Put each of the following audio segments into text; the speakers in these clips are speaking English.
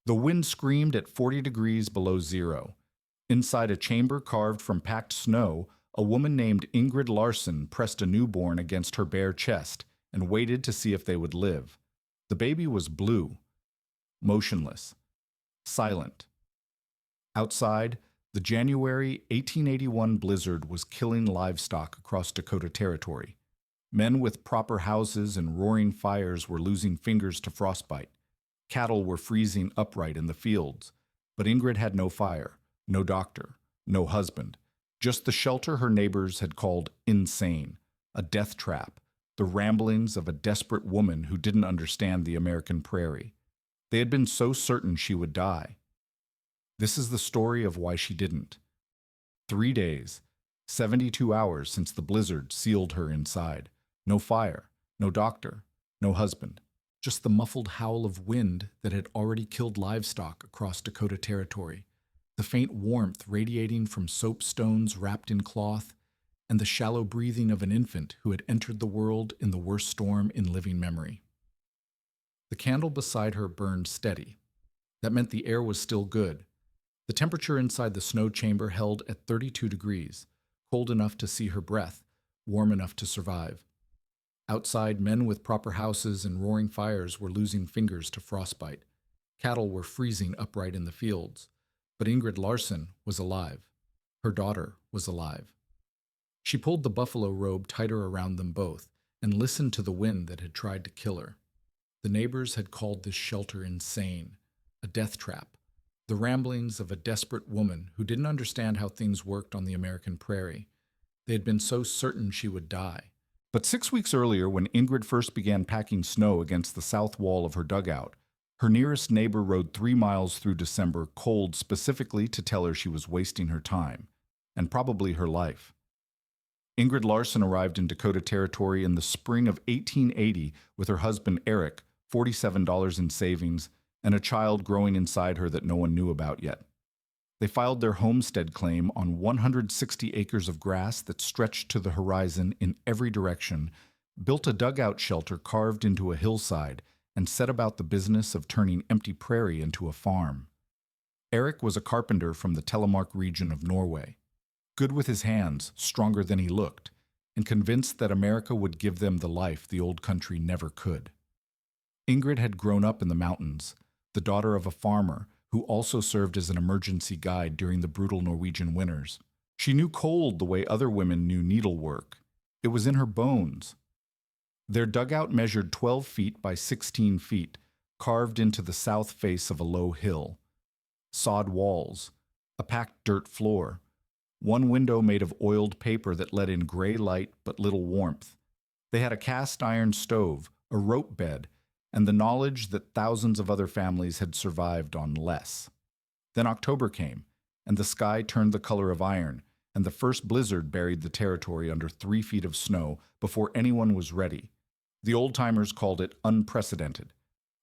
The wind screamed at 40 degrees below zero. Inside a chamber carved from packed snow, a woman named Ingrid Larson pressed a newborn against her bare chest and waited to see if they would live. The baby was blue, motionless, silent. Outside, the January 1881 blizzard was killing livestock across Dakota Territory. Men with proper houses and roaring fires were losing fingers to frostbite. Cattle were freezing upright in the fields, but Ingrid had no fire, no doctor, no husband, just the shelter her neighbors had called insane, a death trap, the ramblings of a desperate woman who didn't understand the American prairie. They had been so certain she would die. This is the story of why she didn't. 3 days, 72 hours since the blizzard sealed her inside. No fire, no doctor, no husband. Just the muffled howl of wind that had already killed livestock across Dakota Territory, the faint warmth radiating from soapstones wrapped in cloth, and the shallow breathing of an infant who had entered the world in the worst storm in living memory. The candle beside her burned steady. That meant the air was still good. The temperature inside the snow chamber held at 32 degrees, cold enough to see her breath, warm enough to survive. Outside, men with proper houses and roaring fires were losing fingers to frostbite. Cattle were freezing upright in the fields. But Ingrid Larson was alive. Her daughter was alive. She pulled the buffalo robe tighter around them both and listened to the wind that had tried to kill her. The neighbors had called this shelter insane, a death trap, the ramblings of a desperate woman who didn't understand how things worked on the American prairie. They had been so certain she would die. But 6 weeks earlier, when Ingrid first began packing snow against the south wall of her dugout, her nearest neighbor rode 3 miles through December cold specifically to tell her she was wasting her time, and probably her life. Ingrid Larson arrived in Dakota Territory in the spring of 1880 with her husband Eric, $47 in savings, and a child growing inside her that no one knew about yet. They filed their homestead claim on 160 acres of grass that stretched to the horizon in every direction, built a dugout shelter carved into a hillside, and set about the business of turning empty prairie into a farm. Eric was a carpenter from the Telemark region of Norway, good with his hands, stronger than he looked, and convinced that America would give them the life the old country never could. Ingrid had grown up in the mountains, the daughter of a farmer who also served as an emergency guide during the brutal Norwegian winters. She knew cold the way other women knew needlework. It was in her bones. Their dugout measured 12 feet by 16 feet, carved into the south face of a low hill. Sod walls, a packed dirt floor, one window made of oiled paper that let in gray light but little warmth. They had a cast iron stove, a rope bed, and the knowledge that thousands of other families had survived on less. Then October came, and the sky turned the color of iron, and the first blizzard buried the territory under 3 feet of snow before anyone was ready. The old-timers called it unprecedented.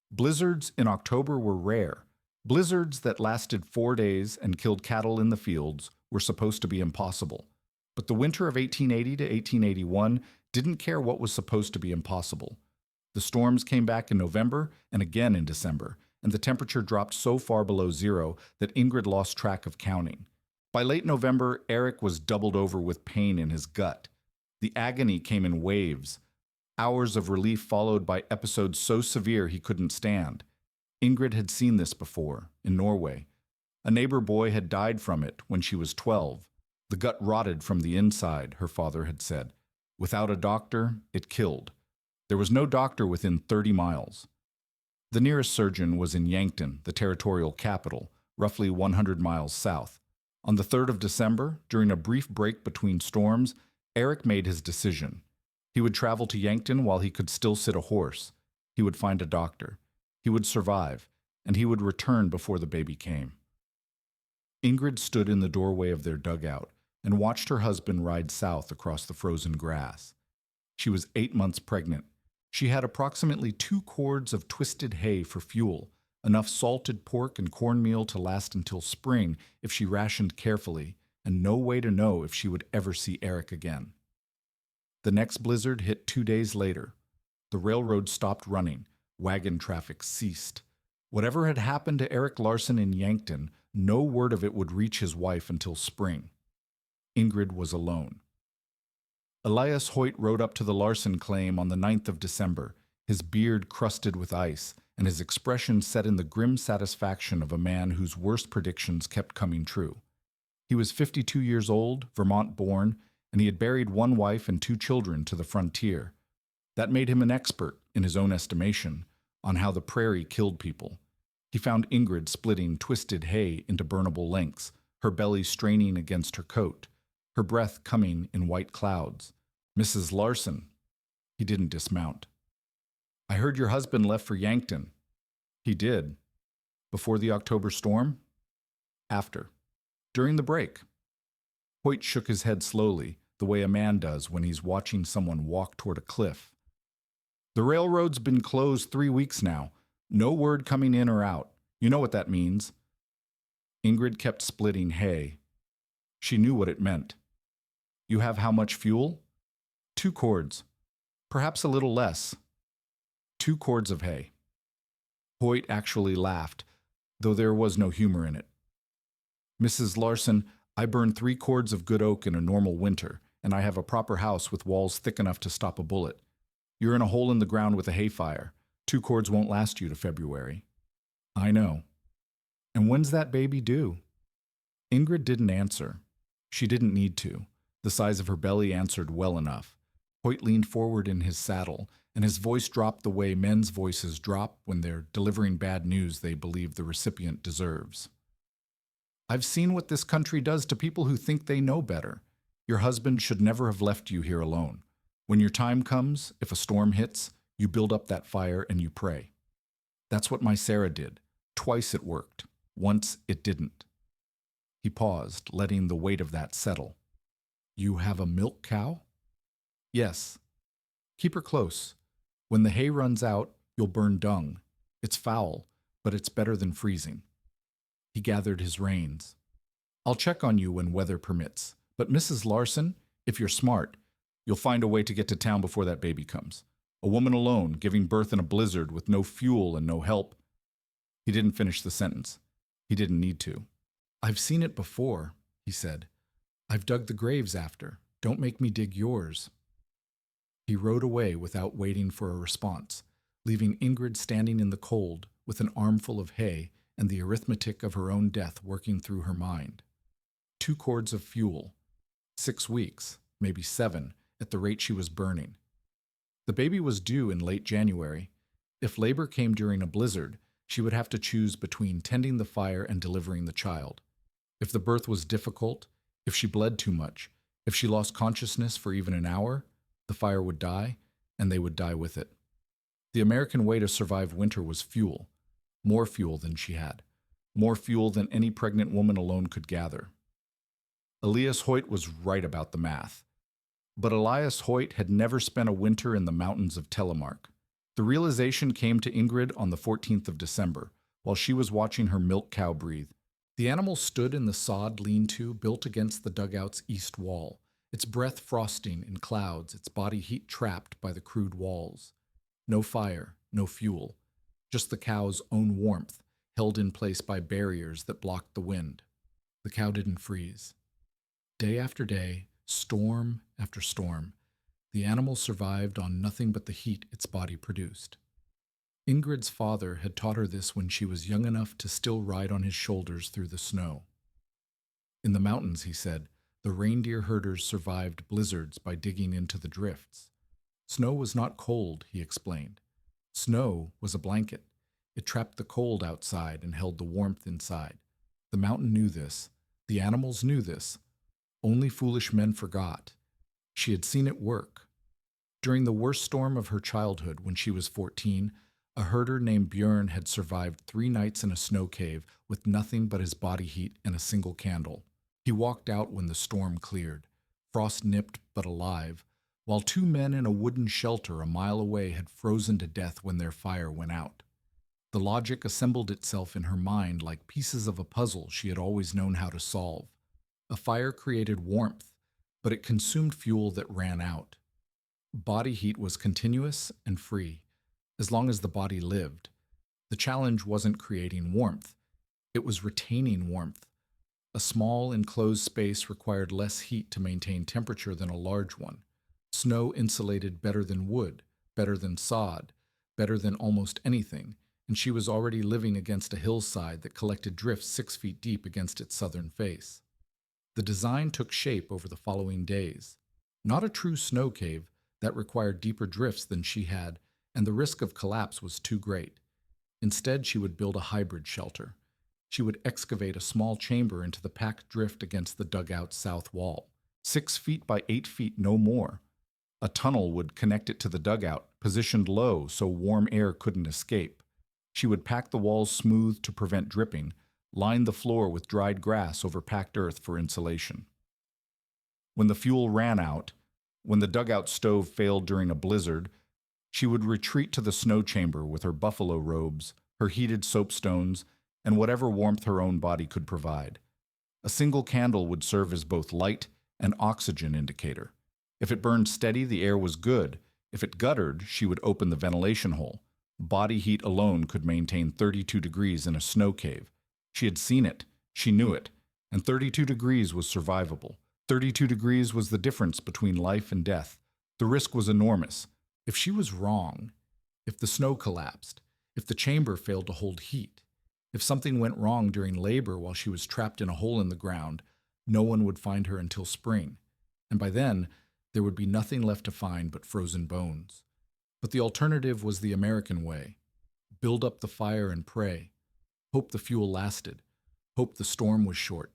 Blizzards in October were rare. Blizzards that lasted 4 days and killed cattle in the fields were supposed to be impossible. But the winter of 1880 to 1881 didn't care what was supposed to be impossible. The storms came back in November and again in December, and the temperature dropped so far below zero that Ingrid lost track of counting. By late November, Eric was doubled over with pain in his gut. The agony came in waves. Hours of relief followed by episodes so severe he couldn't stand. Ingrid had seen this before, in Norway. A neighbor boy had died from it when she was 12. The gut rotted from the inside, her father had said. Without a doctor, it killed. There was no doctor within 30 miles. The nearest surgeon was in Yankton, the territorial capital, roughly 100 miles south. On the 3rd of December, during a brief break between storms, Eric made his decision. He would travel to Yankton while he could still sit a horse. He would find a doctor. He would survive, and he would return before the baby came. Ingrid stood in the doorway of their dugout and watched her husband ride south across the frozen grass. She was 8 months pregnant. She had approximately 2 cords of twisted hay for fuel, enough salted pork and cornmeal to last until spring if she rationed carefully, and no way to know if she would ever see Eric again. The next blizzard hit 2 days later. The railroad stopped running. Wagon traffic ceased. Whatever had happened to Eric Larson in Yankton, no word of it would reach his wife until spring. Ingrid was alone. Elias Hoyt rode up to the Larson claim on the 9th of December, his beard crusted with ice, and his expression set in the grim satisfaction of a man whose worst predictions kept coming true. He was 52 years old, Vermont-born, and he had buried one wife and 2 children to the frontier. That made him an expert, in his own estimation, on how the prairie killed people. He found Ingrid splitting twisted hay into burnable lengths, her belly straining against her coat, her breath coming in white clouds. Mrs. Larson. He didn't dismount. I heard your husband left for Yankton. He did. Before the October storm? After. During the break. Hoyt shook his head slowly, the way a man does when he's watching someone walk toward a cliff. The railroad's been closed 3 weeks now. No word coming in or out. You know what that means. Ingrid kept splitting hay. She knew what it meant. You have how much fuel? 2 cords. Perhaps a little less. 2 cords of hay. Hoyt actually laughed, though there was no humor in it. Mrs. Larson, I burn 3 cords of good oak in a normal winter, and I have a proper house with walls thick enough to stop a bullet. You're in a hole in the ground with a hay fire. 2 cords won't last you to February. I know. And when's that baby due? Ingrid didn't answer. She didn't need to. The size of her belly answered well enough. Hoyt leaned forward in his saddle, and his voice dropped the way men's voices drop when they're delivering bad news they believe the recipient deserves. I've seen what this country does to people who think they know better. Your husband should never have left you here alone. When your time comes, if a storm hits, you build up that fire and you pray. That's what my Sarah did. Twice it worked. Once it didn't. He paused, letting the weight of that settle. You have a milk cow? Yes. Keep her close. When the hay runs out, you'll burn dung. It's foul, but it's better than freezing. He gathered his reins. I'll check on you when weather permits. But Mrs. Larson, if you're smart, you'll find a way to get to town before that baby comes. A woman alone, giving birth in a blizzard with no fuel and no help. He didn't finish the sentence. He didn't need to. I've seen it before, he said. I've dug the graves after. Don't make me dig yours. He rode away without waiting for a response, leaving Ingrid standing in the cold with an armful of hay and the arithmetic of her own death working through her mind. 2 cords of fuel. 6 weeks, maybe 7, at the rate she was burning. The baby was due in late January. If labor came during a blizzard, she would have to choose between tending the fire and delivering the child. If the birth was difficult, if she bled too much, if she lost consciousness for even an hour, the fire would die, and they would die with it. The American way to survive winter was fuel. More fuel than she had. More fuel than any pregnant woman alone could gather. Elias Hoyt was right about the math. But Elias Hoyt had never spent a winter in the mountains of Telemark. The realization came to Ingrid on the 14th of December, while she was watching her milk cow breathe. The animal stood in the sod lean-to built against the dugout's east wall, its breath frosting in clouds, its body heat trapped by the crude walls. No fire, no fuel, just the cow's own warmth, held in place by barriers that blocked the wind. The cow didn't freeze. Day after day, storm after storm, the animal survived on nothing but the heat its body produced. Ingrid's father had taught her this when she was young enough to still ride on his shoulders through the snow. In the mountains, he said, the reindeer herders survived blizzards by digging into the drifts. Snow was not cold, he explained. Snow was a blanket. It trapped the cold outside and held the warmth inside. The mountain knew this. The animals knew this. Only foolish men forgot. She had seen it work. During the worst storm of her childhood, when she was 14, a herder named Björn had survived 3 nights in a snow cave with nothing but his body heat and a single candle. He walked out when the storm cleared, frost-nipped but alive, while 2 men in a wooden shelter a mile away had frozen to death when their fire went out. The logic assembled itself in her mind like pieces of a puzzle she had always known how to solve. A fire created warmth, but it consumed fuel that ran out. Body heat was continuous and free, as long as the body lived. The challenge wasn't creating warmth, it was retaining warmth. A small, enclosed space required less heat to maintain temperature than a large one. Snow insulated better than wood, better than sod, better than almost anything, and she was already living against a hillside that collected drifts 6 feet deep against its southern face. The design took shape over the following days. Not a true snow cave that required deeper drifts than she had, and the risk of collapse was too great. Instead, she would build a hybrid shelter. She would excavate a small chamber into the packed drift against the dugout's south wall, 6 feet by 8 feet, no more. A tunnel would connect it to the dugout, positioned low so warm air couldn't escape. She would pack the walls smooth to prevent dripping, line the floor with dried grass over packed earth for insulation. When the fuel ran out, when the dugout stove failed during a blizzard, she would retreat to the snow chamber with her buffalo robes, her heated soapstones, and whatever warmth her own body could provide. A single candle would serve as both light and oxygen indicator. If it burned steady, the air was good. If it guttered, she would open the ventilation hole. Body heat alone could maintain 32 degrees in a snow cave. She had seen it, she knew it, and 32 degrees was survivable. 32 degrees was the difference between life and death. The risk was enormous. If she was wrong, if the snow collapsed, if the chamber failed to hold heat, if something went wrong during labor while she was trapped in a hole in the ground, no one would find her until spring. And by then, there would be nothing left to find but frozen bones. But the alternative was the American way. Build up the fire and pray. Hope the fuel lasted. Hope the storm was short.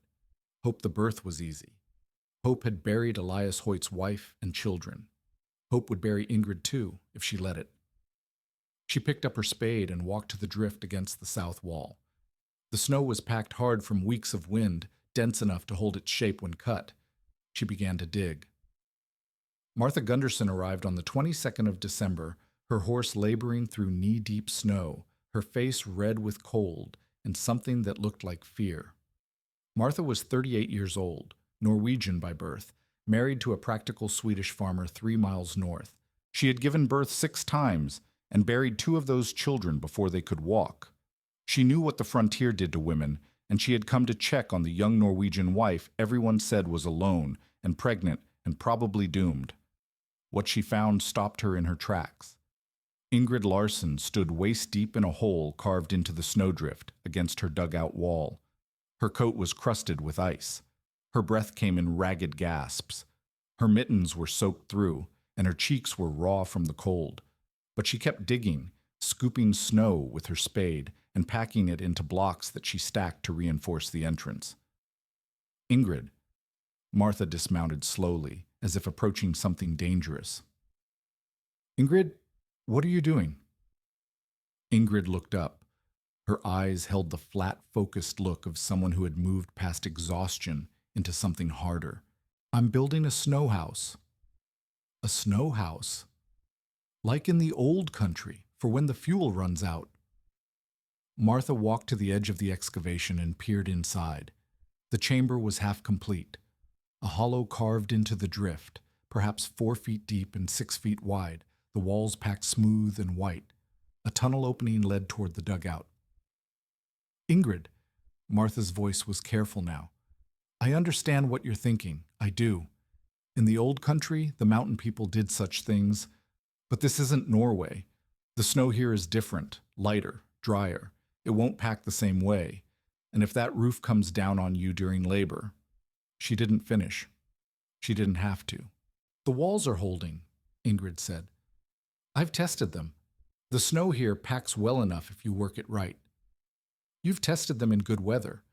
Hope the birth was easy. Hope had buried Elias Hoyt's wife and children. Hope would bury Ingrid too, if she let it. She picked up her spade and walked to the drift against the south wall. The snow was packed hard from weeks of wind, dense enough to hold its shape when cut. She began to dig. Martha Gunderson arrived on the 22nd of December, her horse laboring through knee-deep snow, her face red with cold and something that looked like fear. Martha was 38 years old, Norwegian by birth, married to a practical Swedish farmer 3 miles north. She had given birth 6 times and buried 2 of those children before they could walk. She knew what the frontier did to women, and she had come to check on the young Norwegian wife everyone said was alone and pregnant and probably doomed. What she found stopped her in her tracks. Ingrid Larson stood waist-deep in a hole carved into the snowdrift against her dugout wall. Her coat was crusted with ice. Her breath came in ragged gasps. Her mittens were soaked through, and her cheeks were raw from the cold. But she kept digging, scooping snow with her spade and packing it into blocks that she stacked to reinforce the entrance. Ingrid. Martha dismounted slowly, as if approaching something dangerous. Ingrid, what are you doing? Ingrid looked up. Her eyes held the flat, focused look of someone who had moved past exhaustion into something harder. I'm building a snow house. A snow house? Like in the old country, for when the fuel runs out. Martha walked to the edge of the excavation and peered inside. The chamber was half complete. A hollow carved into the drift, perhaps 4 feet deep and 6 feet wide, the walls packed smooth and white. A tunnel opening led toward the dugout. Ingrid, Martha's voice was careful now. I understand what you're thinking. I do. In the old country, the mountain people did such things, but this isn't Norway. The snow here is different, lighter, drier. It won't pack the same way. And if that roof comes down on you during labor... She didn't finish. She didn't have to. The walls are holding, Ingrid said. I've tested them. The snow here packs well enough if you work it right. You've tested them in good weather.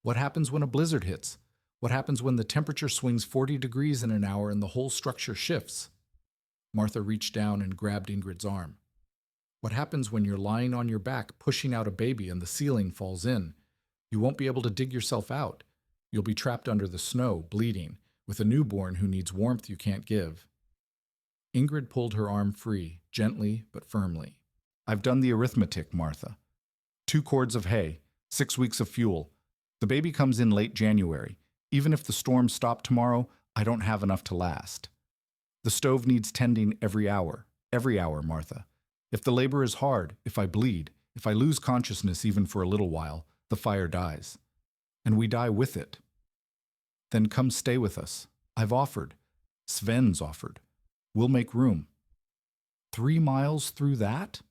What happens when a blizzard hits? What happens when the temperature swings 40 degrees in an hour and the whole structure shifts? Martha reached down and grabbed Ingrid's arm. What happens when you're lying on your back pushing out a baby and the ceiling falls in? You won't be able to dig yourself out. You'll be trapped under the snow, bleeding, with a newborn who needs warmth you can't give. Ingrid pulled her arm free, gently but firmly. I've done the arithmetic, Martha. 2 cords of hay, 6 weeks of fuel. The baby comes in late January. Even if the storm stopped tomorrow, I don't have enough to last. The stove needs tending every hour, Martha. If the labor is hard, if I bleed, If I lose consciousness even for a little while, the fire dies. And we die with it. Then come stay with us. I've offered. Sven's offered. We'll make room. 3 miles through that?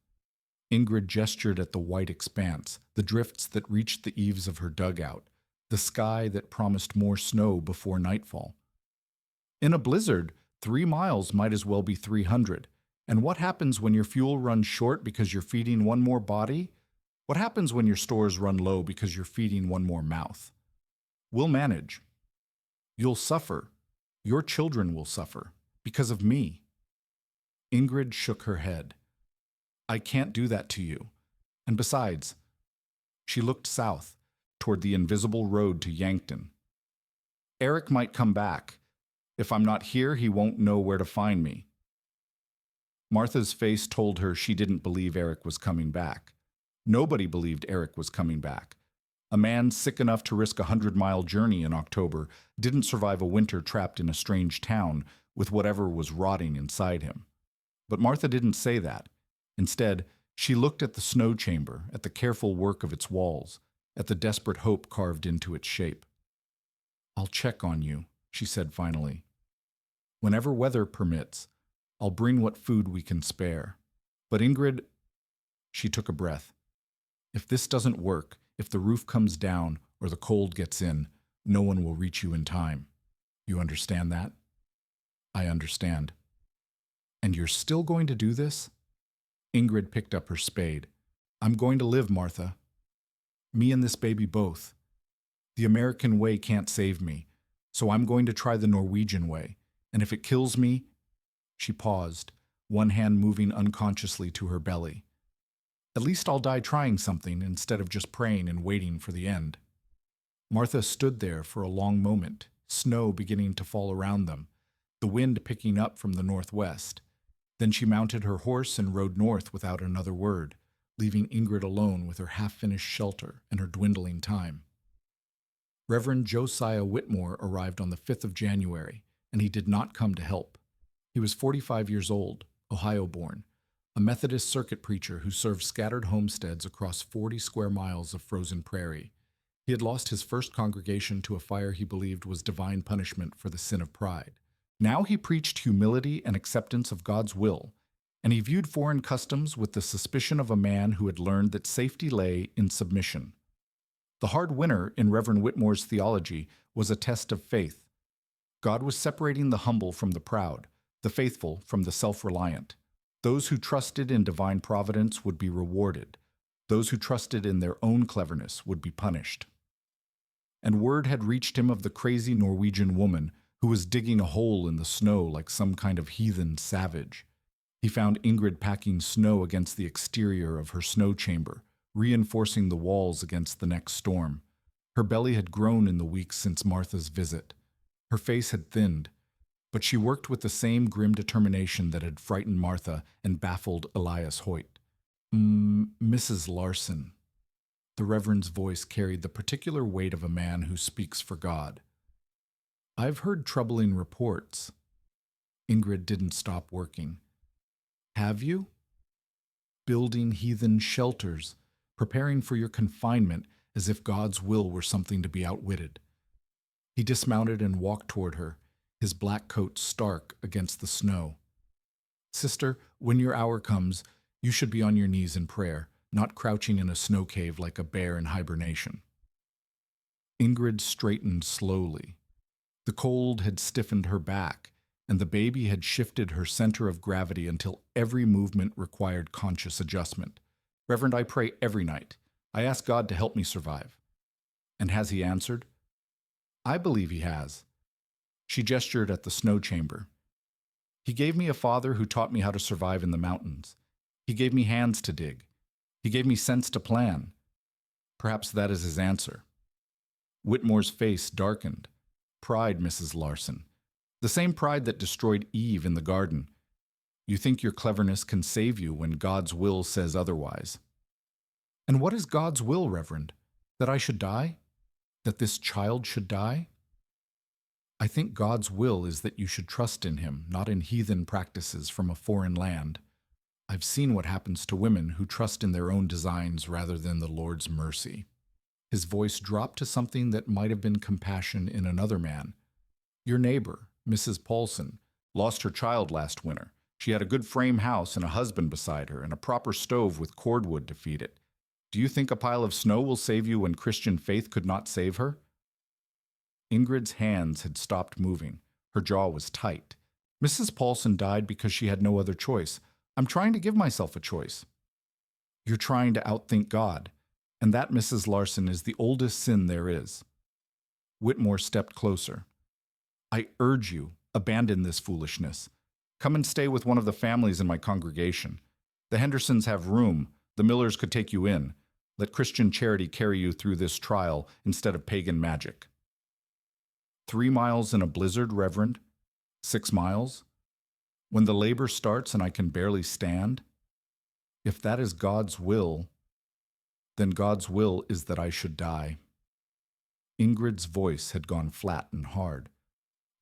Ingrid gestured at the white expanse, the drifts that reached the eaves of her dugout, the sky that promised more snow before nightfall. In a blizzard, 3 miles might as well be 300. And what happens when your fuel runs short because you're feeding one more body? What happens when your stores run low because you're feeding one more mouth? We'll manage. You'll suffer. Your children will suffer. Because of me. Ingrid shook her head. I can't do that to you. And besides, she looked south, toward the invisible road to Yankton. Eric might come back. If I'm not here, he won't know where to find me. Martha's face told her she didn't believe Eric was coming back. Nobody believed Eric was coming back. A man sick enough to risk a 100-mile journey in October didn't survive a winter trapped in a strange town with whatever was rotting inside him. But Martha didn't say that. Instead, she looked at the snow chamber, at the careful work of its walls, at the desperate hope carved into its shape. I'll check on you, she said finally. Whenever weather permits, I'll bring what food we can spare. But Ingrid, she took a breath. If this doesn't work, if the roof comes down or the cold gets in, no one will reach you in time. You understand that? I understand. And you're still going to do this? Ingrid picked up her spade. I'm going to live, Martha. Me and this baby both. The American way can't save me, so I'm going to try the Norwegian way. And if it kills me... She paused, one hand moving unconsciously to her belly. At least I'll die trying something instead of just praying and waiting for the end. Martha stood there for a long moment, snow beginning to fall around them, the wind picking up from the northwest. Then she mounted her horse and rode north without another word, leaving Ingrid alone with her half-finished shelter and her dwindling time. Reverend Josiah Whitmore arrived on the 5th of January, and he did not come to help. He was 45 years old, Ohio-born, a Methodist circuit preacher who served scattered homesteads across 40 square miles of frozen prairie. He had lost his first congregation to a fire he believed was divine punishment for the sin of pride. Now he preached humility and acceptance of God's will, and he viewed foreign customs with the suspicion of a man who had learned that safety lay in submission. The hard winter in Reverend Whitmore's theology was a test of faith. God was separating the humble from the proud, the faithful from the self-reliant. Those who trusted in divine providence would be rewarded. Those who trusted in their own cleverness would be punished. And word had reached him of the crazy Norwegian woman who was digging a hole in the snow like some kind of heathen savage. He found Ingrid packing snow against the exterior of her snow chamber, reinforcing the walls against the next storm. Her belly had grown in the weeks since Martha's visit. Her face had thinned, but she worked with the same grim determination that had frightened Martha and baffled Elias Hoyt. Mrs. Larson. The Reverend's voice carried the particular weight of a man who speaks for God. I've heard troubling reports. Ingrid didn't stop working. Have you? Building heathen shelters, preparing for your confinement as if God's will were something to be outwitted. He dismounted and walked toward her, his black coat stark against the snow. Sister, when your hour comes, you should be on your knees in prayer, not crouching in a snow cave like a bear in hibernation. Ingrid straightened slowly. The cold had stiffened her back, and the baby had shifted her center of gravity until every movement required conscious adjustment. Reverend, I pray every night. I ask God to help me survive. And has he answered? I believe he has. She gestured at the snow chamber. He gave me a father who taught me how to survive in the mountains. He gave me hands to dig. He gave me sense to plan. Perhaps that is his answer. Whitmore's face darkened. Pride, Mrs. Larson. The same pride that destroyed Eve in the garden. You think your cleverness can save you when God's will says otherwise. And what is God's will, Reverend? That I should die? That this child should die? I think God's will is that you should trust in him, not in heathen practices from a foreign land. I've seen what happens to women who trust in their own designs rather than the Lord's mercy. His voice dropped to something that might have been compassion in another man. Your neighbor, Mrs. Paulson, lost her child last winter. She had a good frame house and a husband beside her and a proper stove with cordwood to feed it. Do you think a pile of snow will save you when Christian faith could not save her? Ingrid's hands had stopped moving. Her jaw was tight. Mrs. Paulson died because she had no other choice. I'm trying to give myself a choice. You're trying to outthink God, and that, Mrs. Larson, is the oldest sin there is. Whitmore stepped closer. I urge you, abandon this foolishness. Come and stay with one of the families in my congregation. The Hendersons have room. The Millers could take you in. Let Christian charity carry you through this trial instead of pagan magic. 3 miles in a blizzard, Reverend? 6 miles? When the labor starts and I can barely stand? If that is God's will, then God's will is that I should die. Ingrid's voice had gone flat and hard.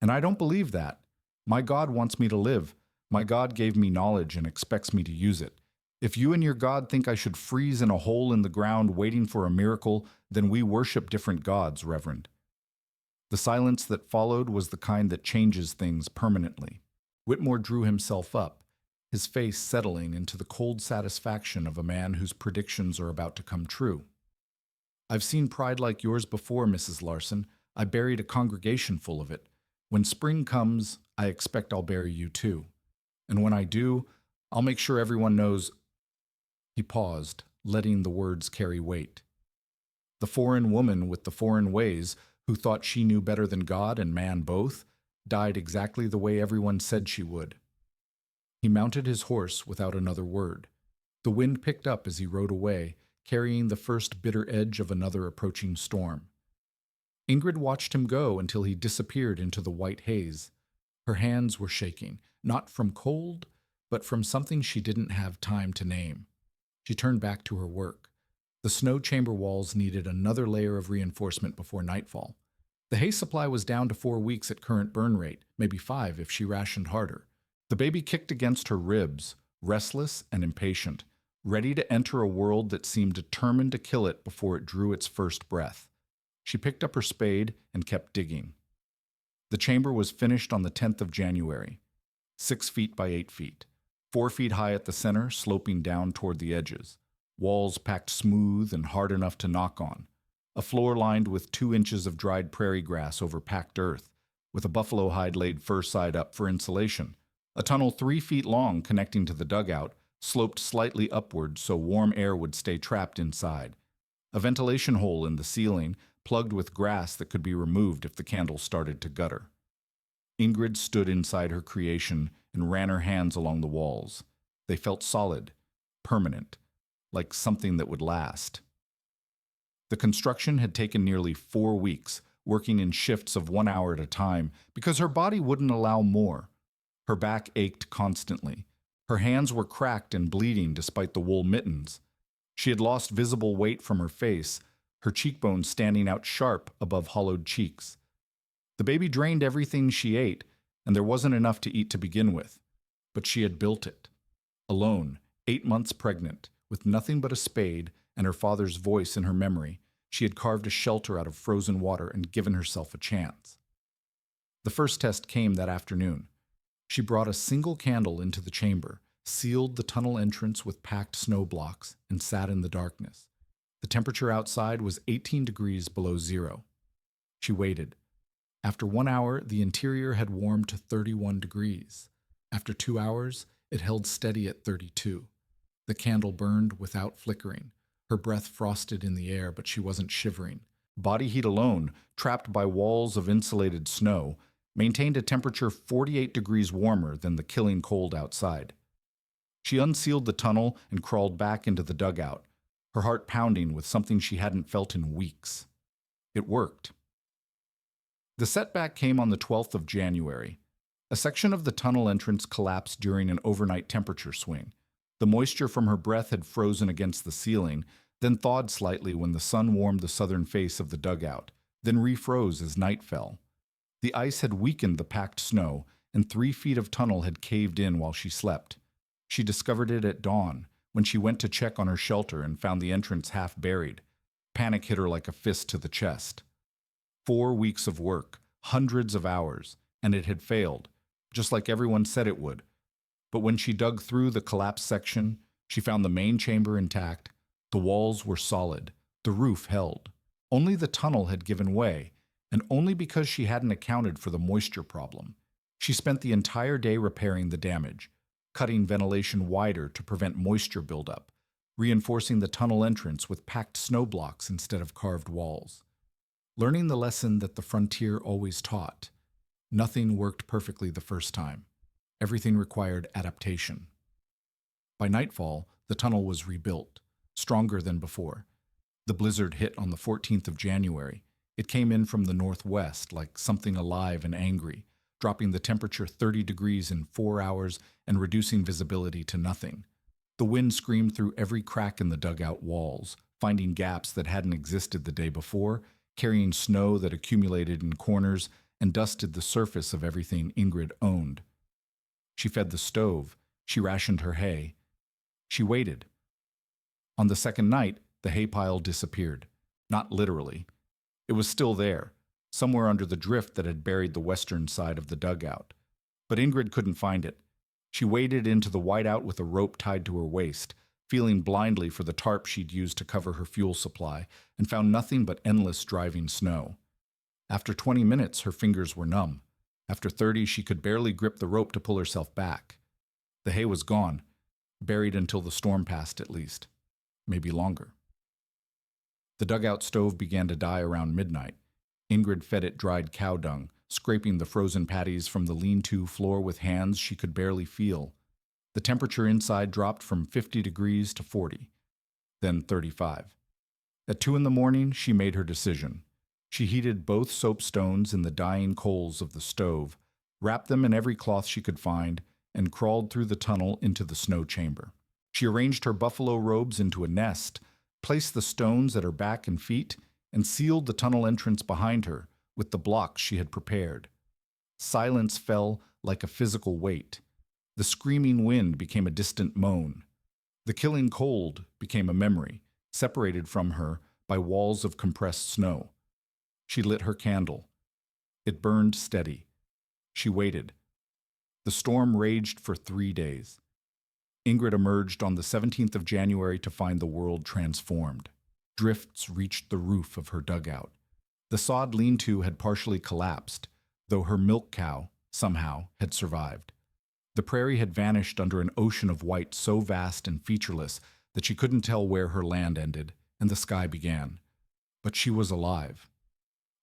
And I don't believe that. My God wants me to live. My God gave me knowledge and expects me to use it. If you and your God think I should freeze in a hole in the ground waiting for a miracle, then we worship different gods, Reverend. The silence that followed was the kind that changes things permanently. Whitmore drew himself up, his face settling into the cold satisfaction of a man whose predictions are about to come true. I've seen pride like yours before, Mrs. Larson. I buried a congregation full of it. When spring comes, I expect I'll bury you too. And when I do, I'll make sure everyone knows. He paused, letting the words carry weight. The foreign woman with the foreign ways, who thought she knew better than God and man both, died exactly the way everyone said she would. He mounted his horse without another word. The wind picked up as he rode away, carrying the first bitter edge of another approaching storm. Ingrid watched him go until he disappeared into the white haze. Her hands were shaking, not from cold, but from something she didn't have time to name. She turned back to her work. The snow chamber walls needed another layer of reinforcement before nightfall. The hay supply was down to 4 weeks at current burn rate, maybe 5 if she rationed harder. The baby kicked against her ribs, restless and impatient, ready to enter a world that seemed determined to kill it before it drew its first breath. She picked up her spade and kept digging. The chamber was finished on the 10th of January, 6 feet by 8 feet, 4 feet high at the center, sloping down toward the edges, walls packed smooth and hard enough to knock on, a floor lined with 2 inches of dried prairie grass over packed earth, with a buffalo hide laid fur side up for insulation, a tunnel 3 feet long connecting to the dugout, sloped slightly upward so warm air would stay trapped inside, a ventilation hole in the ceiling, plugged with grass that could be removed if the candle started to gutter. Ingrid stood inside her creation and ran her hands along the walls. They felt solid, permanent, like something that would last. The construction had taken nearly 4 weeks, working in shifts of 1 hour at a time, because her body wouldn't allow more. Her back ached constantly. Her hands were cracked and bleeding despite the wool mittens. She had lost visible weight from her face, her cheekbones standing out sharp above hollowed cheeks. The baby drained everything she ate, and there wasn't enough to eat to begin with. But she had built it. Alone, 8 months pregnant, with nothing but a spade and her father's voice in her memory, she had carved a shelter out of frozen water and given herself a chance. The first test came that afternoon. She brought a single candle into the chamber, sealed the tunnel entrance with packed snow blocks, and sat in the darkness. The temperature outside was 18 degrees below zero. She waited. After 1 hour, the interior had warmed to 31 degrees. After 2 hours, it held steady at 32. The candle burned without flickering. Her breath frosted in the air, but she wasn't shivering. Body heat alone, trapped by walls of insulated snow, maintained a temperature 48 degrees warmer than the killing cold outside. She unsealed the tunnel and crawled back into the dugout, her heart pounding with something she hadn't felt in weeks. It worked. The setback came on the 12th of January. A section of the tunnel entrance collapsed during an overnight temperature swing. The moisture from her breath had frozen against the ceiling, then thawed slightly when the sun warmed the southern face of the dugout, then refroze as night fell. The ice had weakened the packed snow, and 3 feet of tunnel had caved in while she slept. She discovered it at dawn when she went to check on her shelter and found the entrance half buried. Panic hit her like a fist to the chest. 4 weeks of work, hundreds of hours, and it had failed, just like everyone said it would. But when she dug through the collapsed section, she found the main chamber intact. The walls were solid, the roof held. Only the tunnel had given way, and only because she hadn't accounted for the moisture problem. She spent the entire day repairing the damage, cutting ventilation wider to prevent moisture buildup, reinforcing the tunnel entrance with packed snow blocks instead of carved walls. Learning the lesson that the frontier always taught. Nothing worked perfectly the first time. Everything required adaptation. By nightfall, the tunnel was rebuilt, stronger than before. The blizzard hit on the 14th of January. It came in from the northwest like something alive and angry, dropping the temperature 30 degrees in 4 hours and reducing visibility to nothing. The wind screamed through every crack in the dugout walls, finding gaps that hadn't existed the day before, carrying snow that accumulated in corners and dusted the surface of everything Ingrid owned. She fed the stove. She rationed her hay. She waited. On the second night, the hay pile disappeared. Not literally. It was still there, somewhere under the drift that had buried the western side of the dugout. But Ingrid couldn't find it. She waded into the whiteout with a rope tied to her waist, feeling blindly for the tarp she'd used to cover her fuel supply, and found nothing but endless driving snow. After 20 minutes, her fingers were numb. After 30, she could barely grip the rope to pull herself back. The hay was gone, buried until the storm passed at least, maybe longer. The dugout stove began to die around midnight. Ingrid fed it dried cow dung, scraping the frozen patties from the lean-to floor with hands she could barely feel. The temperature inside dropped from 50 degrees to 40, then 35. At 2 in the morning, she made her decision. She heated both soapstones in the dying coals of the stove, wrapped them in every cloth she could find, and crawled through the tunnel into the snow chamber. She arranged her buffalo robes into a nest, placed the stones at her back and feet, and sealed the tunnel entrance behind her with the blocks she had prepared. Silence fell like a physical weight. The screaming wind became a distant moan. The killing cold became a memory, separated from her by walls of compressed snow. She lit her candle. It burned steady. She waited. The storm raged for 3 days. Ingrid emerged on the 17th of January to find the world transformed. Drifts reached the roof of her dugout. The sod lean-to had partially collapsed, though her milk cow, somehow, had survived. The prairie had vanished under an ocean of white so vast and featureless that she couldn't tell where her land ended and the sky began. But she was alive.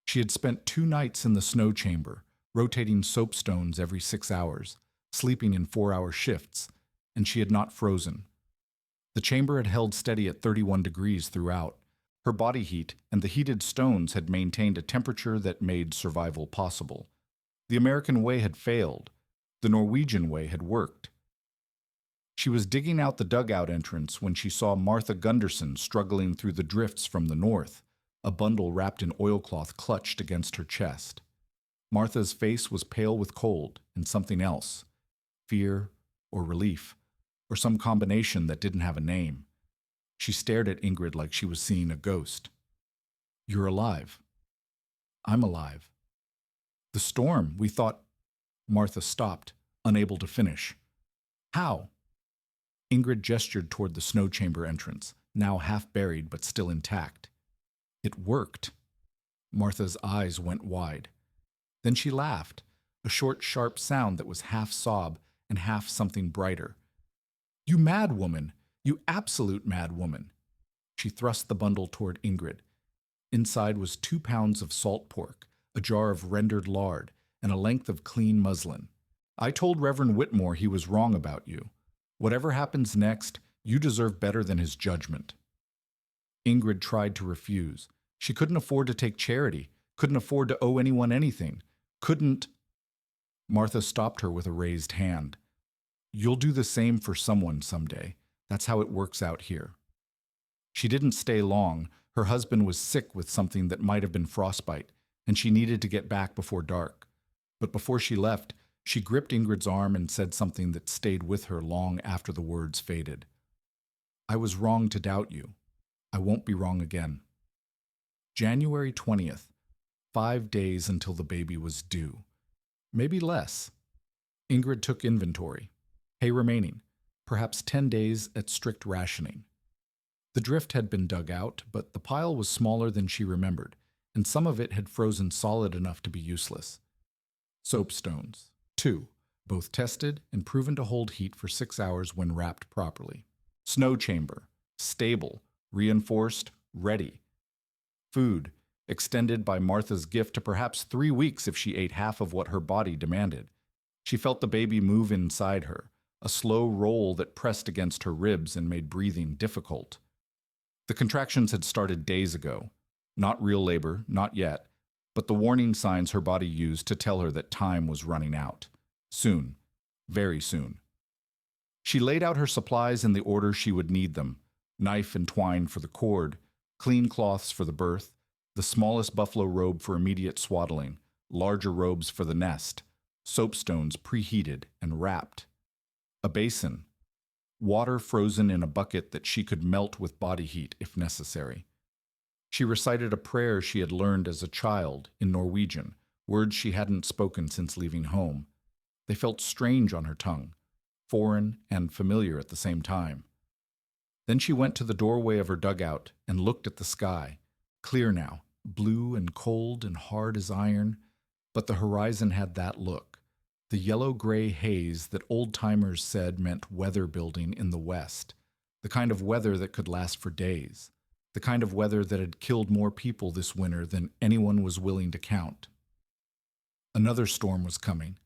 She had spent 2 nights in the snow chamber, rotating soapstones every 6 hours, sleeping in 4-hour shifts, and she had not frozen. The chamber had held steady at 31 degrees throughout. Her body heat and the heated stones had maintained a temperature that made survival possible. The American way had failed. The Norwegian way had worked. She was digging out the dugout entrance when she saw Martha Gunderson struggling through the drifts from the north, a bundle wrapped in oilcloth clutched against her chest. Martha's face was pale with cold and something else, fear or relief, or some combination that didn't have a name. She stared at Ingrid like she was seeing a ghost. "You're alive. I'm alive. The storm, we thought—" Martha stopped, unable to finish. "How?" Ingrid gestured toward the snow chamber entrance, now half buried but still intact. "It worked." Martha's eyes went wide. Then she laughed, a short, sharp sound that was half sob and half something brighter. "You mad woman! You absolute mad woman!" She thrust the bundle toward Ingrid. Inside was 2 pounds of salt pork, a jar of rendered lard, and a length of clean muslin. "I told Reverend Whitmore he was wrong about you. Whatever happens next, you deserve better than his judgment." Ingrid tried to refuse. She couldn't afford to take charity, couldn't afford to owe anyone anything, couldn't— Martha stopped her with a raised hand. "You'll do the same for someone someday. That's how it works out here." She didn't stay long. Her husband was sick with something that might have been frostbite, and she needed to get back before dark. But before she left, She gripped Ingrid's arm and said something that stayed with her long after the words faded. I was wrong to doubt you. I won't be wrong again. January 20th, 5 days until the baby was due. Maybe less. Ingrid took inventory. Hay remaining, perhaps 10 days at strict rationing. The drift had been dug out, but the pile was smaller than she remembered, and some of it had frozen solid enough to be useless. Soapstones, 2, both tested and proven to hold heat for 6 hours when wrapped properly. Snow chamber, stable, reinforced, ready. Food, extended by Martha's gift to perhaps 3 weeks if she ate half of what her body demanded. She felt the baby move inside her, a slow roll that pressed against her ribs and made breathing difficult. The contractions had started days ago. Not real labor, not yet, but the warning signs her body used to tell her that time was running out. Soon. Very soon. She laid out her supplies in the order she would need them: knife and twine for the cord, clean cloths for the birth, the smallest buffalo robe for immediate swaddling, larger robes for the nest, soapstones preheated and wrapped, a basin, water frozen in a bucket that she could melt with body heat if necessary. She recited a prayer she had learned as a child in Norwegian, words she hadn't spoken since leaving home. They felt strange on her tongue, foreign and familiar at the same time. Then she went to the doorway of her dugout and looked at the sky, clear now, blue and cold and hard as iron, but the horizon had that look, the yellow-gray haze that old-timers said meant weather building in the west, the kind of weather that could last for days, the kind of weather that had killed more people this winter than anyone was willing to count. Another storm was coming,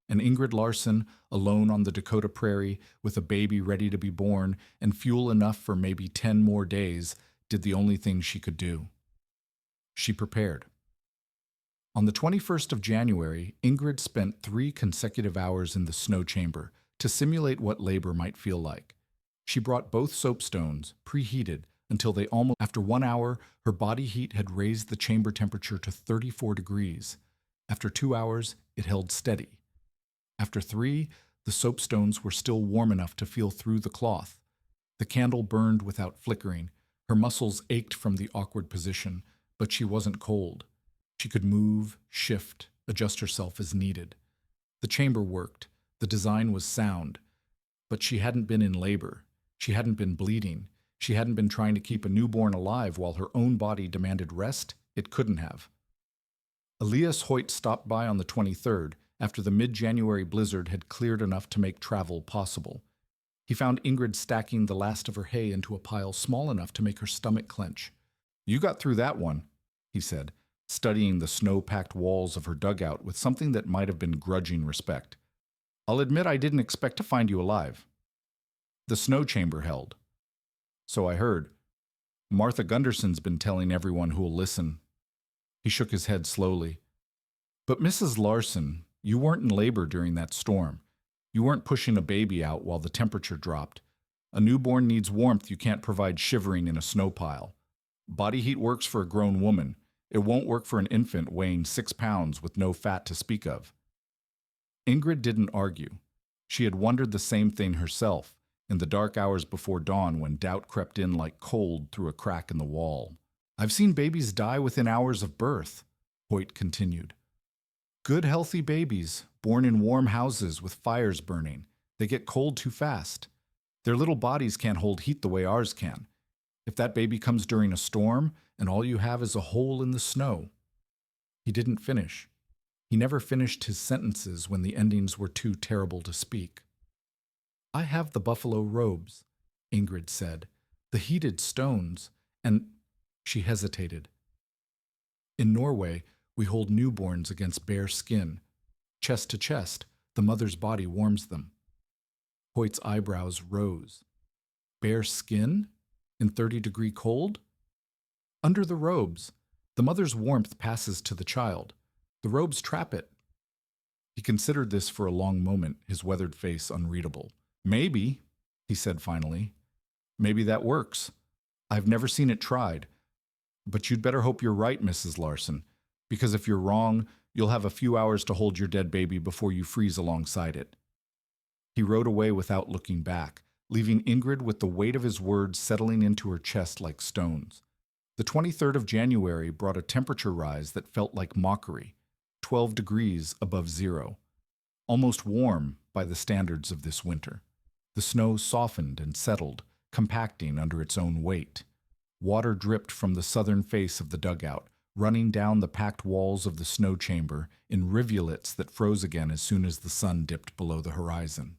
and Ingrid Larson, alone on the Dakota prairie, with a baby ready to be born and fuel enough for maybe 10 more days, did the only thing she could do. She prepared. On the 21st of January, Ingrid spent 3 consecutive hours in the snow chamber to simulate what labor might feel like. She brought both soapstones, preheated, until they almost, after 1 hour, her body heat had raised the chamber temperature to 34 degrees. After 2 hours, it held steady. After 3, the soapstones were still warm enough to feel through the cloth. The candle burned without flickering. Her muscles ached from the awkward position, but she wasn't cold. She could move, shift, adjust herself as needed. The chamber worked. The design was sound. But she hadn't been in labor. She hadn't been bleeding. She hadn't been trying to keep a newborn alive while her own body demanded rest. It couldn't have. Elias Hoyt stopped by on the 23rd, after the mid-January blizzard had cleared enough to make travel possible. He found Ingrid stacking the last of her hay into a pile small enough to make her stomach clench. "You got through that one," he said, studying the snow-packed walls of her dugout with something that might have been grudging respect. "I'll admit I didn't expect to find you alive." The snow chamber held. "So I heard. Martha Gunderson's been telling everyone who'll listen." He shook his head slowly. "But Mrs. Larson, you weren't in labor during that storm. You weren't pushing a baby out while the temperature dropped. A newborn needs warmth you can't provide shivering in a snow pile. Body heat works for a grown woman. It won't work for an infant weighing 6 pounds with no fat to speak of." Ingrid didn't argue. She had wondered the same thing herself, in the dark hours before dawn when doubt crept in like cold through a crack in the wall. "I've seen babies die within hours of birth," Hoyt continued. "Good, healthy babies, born in warm houses with fires burning. They get cold too fast. Their little bodies can't hold heat the way ours can. If that baby comes during a storm, and all you have is a hole in the snow." He didn't finish. He never finished his sentences when the endings were too terrible to speak. "I have the buffalo robes," Ingrid said, "the heated stones, and—" She hesitated. "In Norway, we hold newborns against bare skin. Chest to chest, the mother's body warms them." Hoyt's eyebrows rose. "Bare skin? In 30-degree cold?" "Under the robes. The mother's warmth passes to the child. The robes trap it." He considered this for a long moment, his weathered face unreadable. "Maybe," he said finally. "Maybe that works. I've never seen it tried. But you'd better hope you're right, Mrs. Larson. Because if you're wrong, you'll have a few hours to hold your dead baby before you freeze alongside it. He rode away without looking back, leaving Ingrid with the weight of his words settling into her chest like stones. The 23rd of January brought a temperature rise that felt like mockery, 12 degrees above zero, almost warm by the standards of this winter. The snow softened and settled, compacting under its own weight. Water dripped from the southern face of the dugout, running down the packed walls of the snow chamber in rivulets that froze again as soon as the sun dipped below the horizon.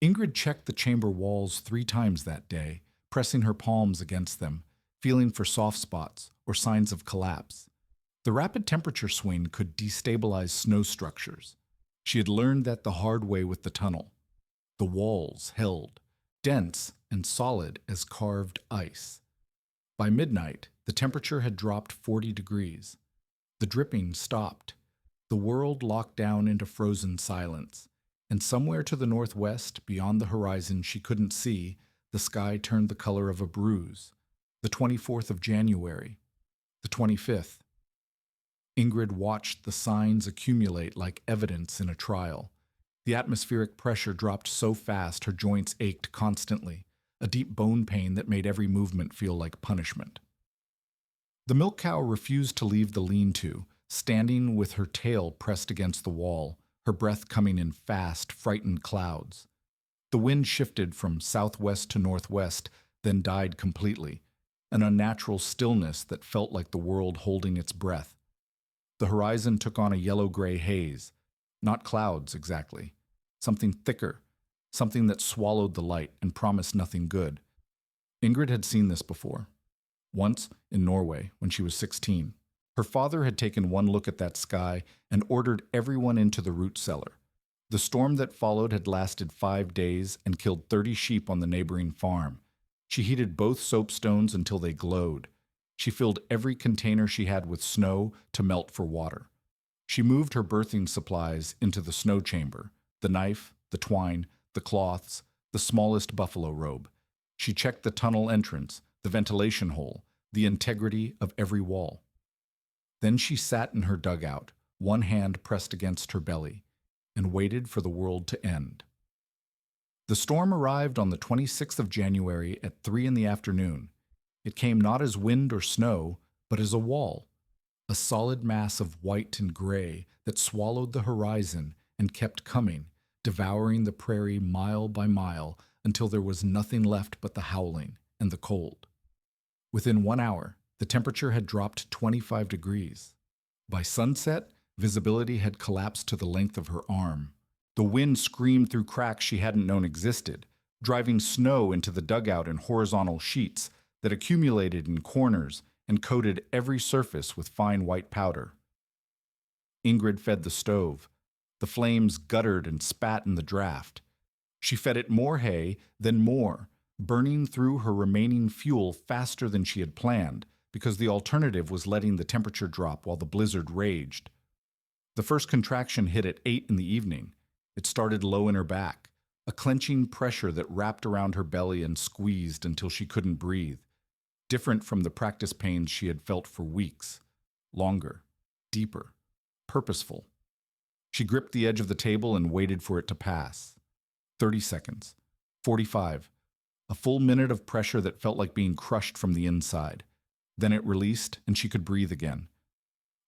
Ingrid checked the chamber walls 3 times that day, pressing her palms against them, feeling for soft spots or signs of collapse. The rapid temperature swing could destabilize snow structures. She had learned that the hard way with the tunnel. The walls held, dense and solid as carved ice. By midnight, the temperature had dropped 40 degrees. The dripping stopped. The world locked down into frozen silence, and somewhere to the northwest, beyond the horizon she couldn't see, the sky turned the color of a bruise. The 24th of January. The 25th. Ingrid watched the signs accumulate like evidence in a trial. The atmospheric pressure dropped so fast her joints ached constantly, a deep bone pain that made every movement feel like punishment. The milk cow refused to leave the lean-to, standing with her tail pressed against the wall, her breath coming in fast, frightened clouds. The wind shifted from southwest to northwest, then died completely, an unnatural stillness that felt like the world holding its breath. The horizon took on a yellow-gray haze, not clouds exactly, something thicker, something that swallowed the light and promised nothing good. Ingrid had seen this before. Once, in Norway, when she was 16. Her father had taken one look at that sky and ordered everyone into the root cellar. The storm that followed had lasted 5 days and killed 30 sheep on the neighboring farm. She heated both soapstones until they glowed. She filled every container she had with snow to melt for water. She moved her birthing supplies into the snow chamber, the knife, the twine, the cloths, the smallest buffalo robe. She checked the tunnel entrance, the ventilation hole, the integrity of every wall. Then she sat in her dugout, one hand pressed against her belly, and waited for the world to end. The storm arrived on the 26th of January at 3 in the afternoon. It came not as wind or snow, but as a wall, a solid mass of white and gray that swallowed the horizon and kept coming, devouring the prairie mile by mile until there was nothing left but the howling and the cold. Within 1 hour, the temperature had dropped 25 degrees. By sunset, visibility had collapsed to the length of her arm. The wind screamed through cracks she hadn't known existed, driving snow into the dugout in horizontal sheets that accumulated in corners and coated every surface with fine white powder. Ingrid fed the stove. The flames guttered and spat in the draft. She fed it more hay, then more, burning through her remaining fuel faster than she had planned, because the alternative was letting the temperature drop while the blizzard raged. The first contraction hit at 8 in the evening. It started low in her back, a clenching pressure that wrapped around her belly and squeezed until she couldn't breathe, different from the practice pains she had felt for weeks, longer, deeper, purposeful. She gripped the edge of the table and waited for it to pass. 30 seconds, 45, a full minute of pressure that felt like being crushed from the inside. Then it released and she could breathe again.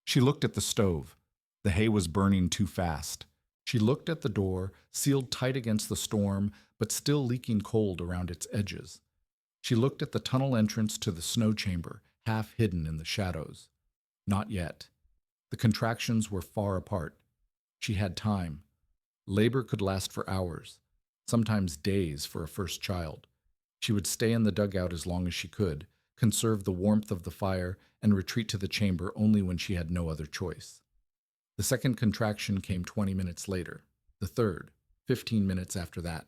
She looked at the stove. The hay was burning too fast. She looked at the door, sealed tight against the storm, but still leaking cold around its edges. She looked at the tunnel entrance to the snow chamber, half hidden in the shadows. Not yet. The contractions were far apart. She had time. Labor could last for hours, sometimes days for a first child. She would stay in the dugout as long as she could, conserve the warmth of the fire, and retreat to the chamber only when she had no other choice. The second contraction came 20 minutes later, the third, 15 minutes after that.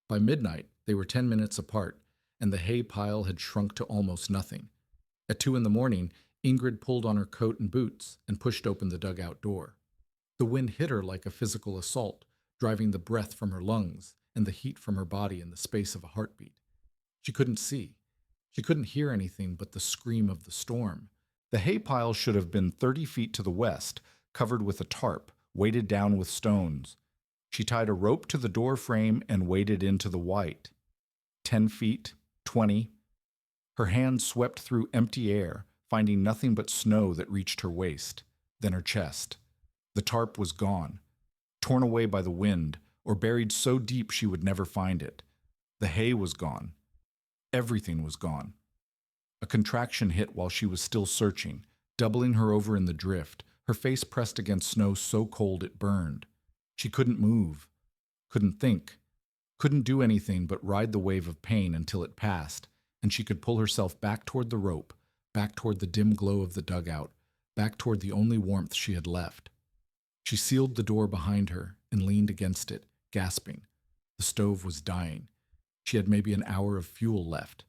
By midnight, they were 10 minutes apart, and the hay pile had shrunk to almost nothing. At 2 in the morning, Ingrid pulled on her coat and boots and pushed open the dugout door. The wind hit her like a physical assault, driving the breath from her lungs and the heat from her body in the space of a heartbeat. She couldn't see. She couldn't hear anything but the scream of the storm, The hay pile should have been 30 feet to the west, covered with a tarp, weighted down with stones. She tied a rope to the door frame and waded into the white. 10 feet, 20. Her hand swept through empty air, finding nothing but snow that reached her waist, then her chest. The tarp was gone, torn away by the wind, or buried so deep she would never find it. The hay was gone. Everything was gone. A contraction hit while she was still searching, doubling her over in the drift, her face pressed against snow so cold it burned. She couldn't move, couldn't think, couldn't do anything but ride the wave of pain until it passed, and she could pull herself back toward the rope, back toward the dim glow of the dugout, back toward the only warmth she had left. She sealed the door behind her and leaned against it, gasping. The stove was dying. She had maybe an hour of fuel left.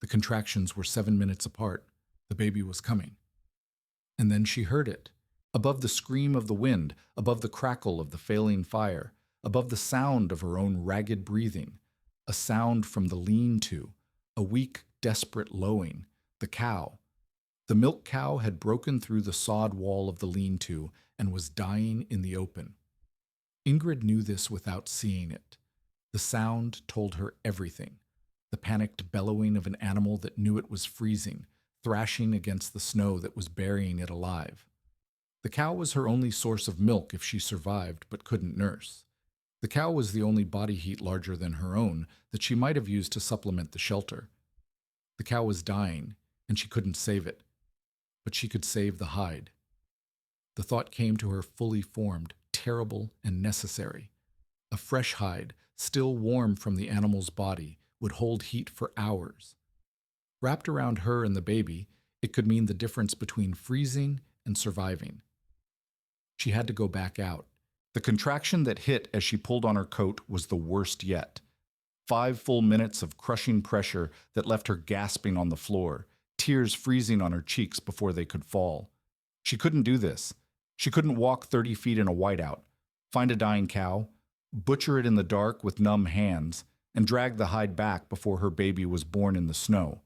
The contractions were 7 minutes apart. The baby was coming. And then she heard it. Above the scream of the wind, above the crackle of the failing fire, above the sound of her own ragged breathing, a sound from the lean-to, a weak, desperate lowing, the cow. The milk cow had broken through the sod wall of the lean-to and was dying in the open. Ingrid knew this without seeing it. The sound told her everything. The panicked bellowing of an animal that knew it was freezing, thrashing against the snow that was burying it alive. The cow was her only source of milk if she survived but couldn't nurse. The cow was the only body heat larger than her own that she might have used to supplement the shelter. The cow was dying, and she couldn't save it, but she could save the hide. The thought came to her fully formed, terrible, and necessary. A fresh hide, still warm from the animal's body, would hold heat for hours. Wrapped around her and the baby, it could mean the difference between freezing and surviving. She had to go back out. The contraction that hit as she pulled on her coat was the worst yet. 5 full minutes of crushing pressure that left her gasping on the floor, tears freezing on her cheeks before they could fall. She couldn't do this. She couldn't walk 30 feet in a whiteout, find a dying cow, butcher it in the dark with numb hands, and drag the hide back before her baby was born in the snow.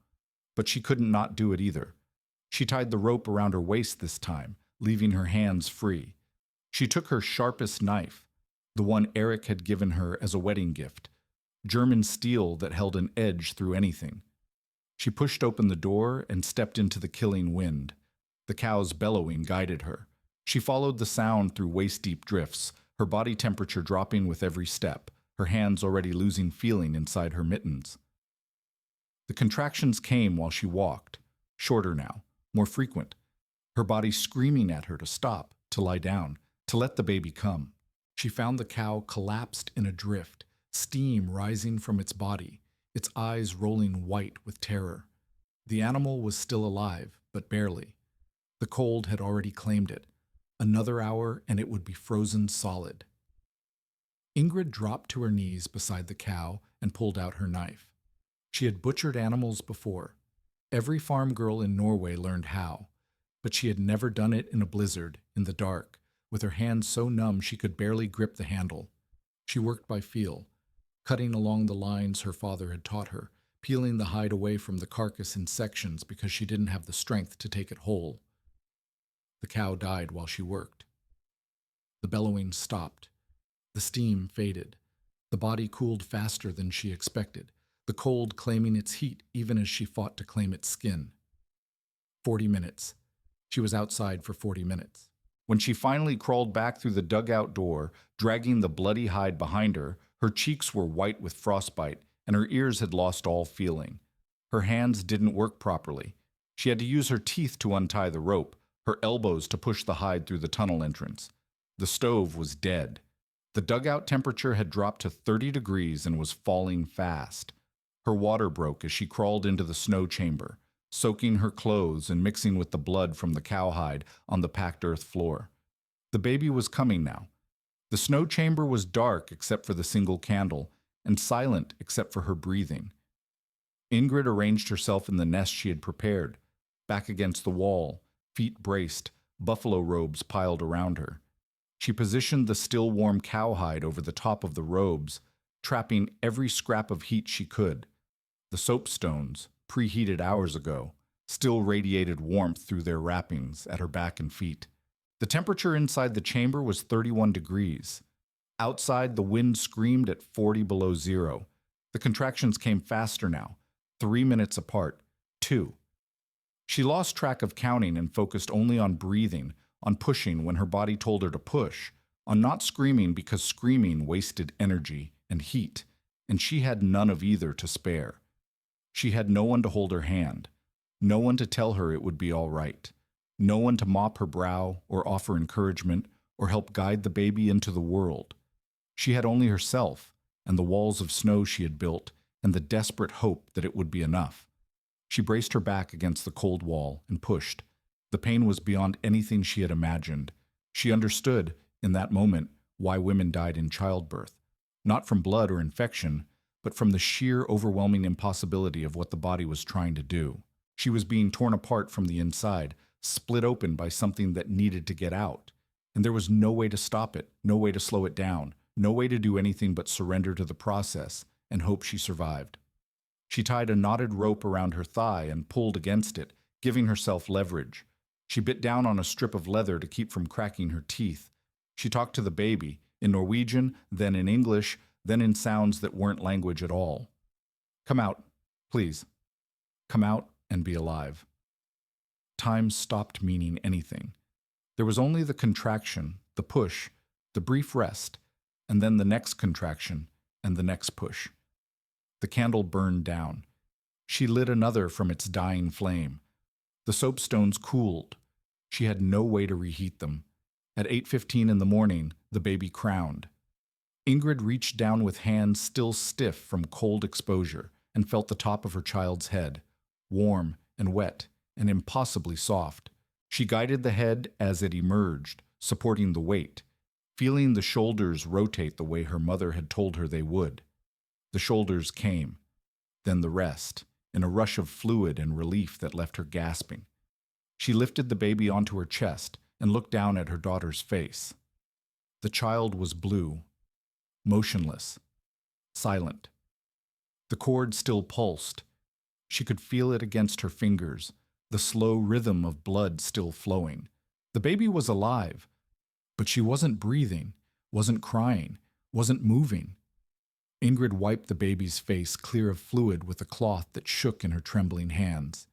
But she couldn't not do it either. She tied the rope around her waist this time, leaving her hands free. She took her sharpest knife, the one Eric had given her as a wedding gift, German steel that held an edge through anything. She pushed open the door and stepped into the killing wind. The cow's bellowing guided her. She followed the sound through waist-deep drifts, her body temperature dropping with every step, her hands already losing feeling inside her mittens. The contractions came while she walked, shorter now, more frequent, her body screaming at her to stop, to lie down, to let the baby come. She found the cow collapsed in a drift, steam rising from its body, its eyes rolling white with terror. The animal was still alive, but barely. The cold had already claimed it. Another hour and it would be frozen solid. Ingrid dropped to her knees beside the cow and pulled out her knife. She had butchered animals before. Every farm girl in Norway learned how, but she had never done it in a blizzard, in the dark, with her hands so numb she could barely grip the handle. She worked by feel, cutting along the lines her father had taught her, peeling the hide away from the carcass in sections because she didn't have the strength to take it whole. The cow died while she worked. The bellowing stopped. The steam faded. The body cooled faster than she expected, the cold claiming its heat even as she fought to claim its skin. 40 minutes. She was outside for 40 minutes. When she finally crawled back through the dugout door, dragging the bloody hide behind her, her cheeks were white with frostbite, and her ears had lost all feeling. Her hands didn't work properly. She had to use her teeth to untie the rope, her elbows to push the hide through the tunnel entrance. The stove was dead. The dugout temperature had dropped to 30 degrees and was falling fast. Her water broke as she crawled into the snow chamber, soaking her clothes and mixing with the blood from the cowhide on the packed earth floor. The baby was coming now. The snow chamber was dark except for the single candle, and silent except for her breathing. Ingrid arranged herself in the nest she had prepared, back against the wall, feet braced, buffalo robes piled around her. She positioned the still warm cowhide over the top of the robes, trapping every scrap of heat she could. The soapstones, preheated hours ago, still radiated warmth through their wrappings at her back and feet. The temperature inside the chamber was 31 degrees. Outside, the wind screamed at 40 below zero. The contractions came faster now, 3 minutes apart, 2. She lost track of counting and focused only on breathing, on pushing when her body told her to push, on not screaming because screaming wasted energy and heat, and she had none of either to spare. She had no one to hold her hand, no one to tell her it would be all right, no one to mop her brow or offer encouragement or help guide the baby into the world. She had only herself and the walls of snow she had built and the desperate hope that it would be enough. She braced her back against the cold wall and pushed. The pain was beyond anything she had imagined. She understood, in that moment, why women died in childbirth, not from blood or infection, but from the sheer overwhelming impossibility of what the body was trying to do. She was being torn apart from the inside, split open by something that needed to get out. And there was no way to stop it, no way to slow it down, no way to do anything but surrender to the process and hope she survived. She tied a knotted rope around her thigh and pulled against it, giving herself leverage. She bit down on a strip of leather to keep from cracking her teeth. She talked to the baby, in Norwegian, then in English, then in sounds that weren't language at all. Come out, please. Come out and be alive. Time stopped meaning anything. There was only the contraction, the push, the brief rest, and then the next contraction and the next push. The candle burned down. She lit another from its dying flame. The soapstones cooled. She had no way to reheat them. At 8:15 in the morning, the baby crowned. Ingrid reached down with hands still stiff from cold exposure and felt the top of her child's head, warm and wet and impossibly soft. She guided the head as it emerged, supporting the weight, feeling the shoulders rotate the way her mother had told her they would. The shoulders came, then the rest, in a rush of fluid and relief that left her gasping. She lifted the baby onto her chest and looked down at her daughter's face. The child was blue, motionless, silent. The cord still pulsed. She could feel it against her fingers, the slow rhythm of blood still flowing. The baby was alive, but she wasn't breathing, wasn't crying, wasn't moving. Ingrid wiped the baby's face clear of fluid with a cloth that shook in her trembling hands.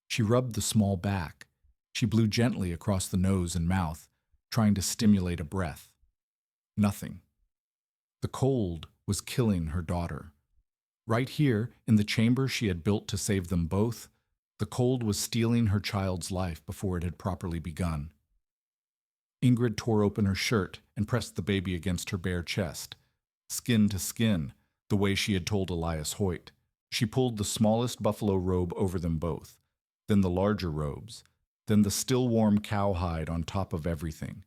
She rubbed the small back. She blew gently across the nose and mouth, trying to stimulate a breath. Nothing. The cold was killing her daughter. Right here, in the chamber she had built to save them both, the cold was stealing her child's life before it had properly begun. Ingrid tore open her shirt and pressed the baby against her bare chest. Skin to skin, the way she had told Elias Hoyt. She pulled the smallest buffalo robe over them both, then the larger robes, then the still warm cowhide on top of everything.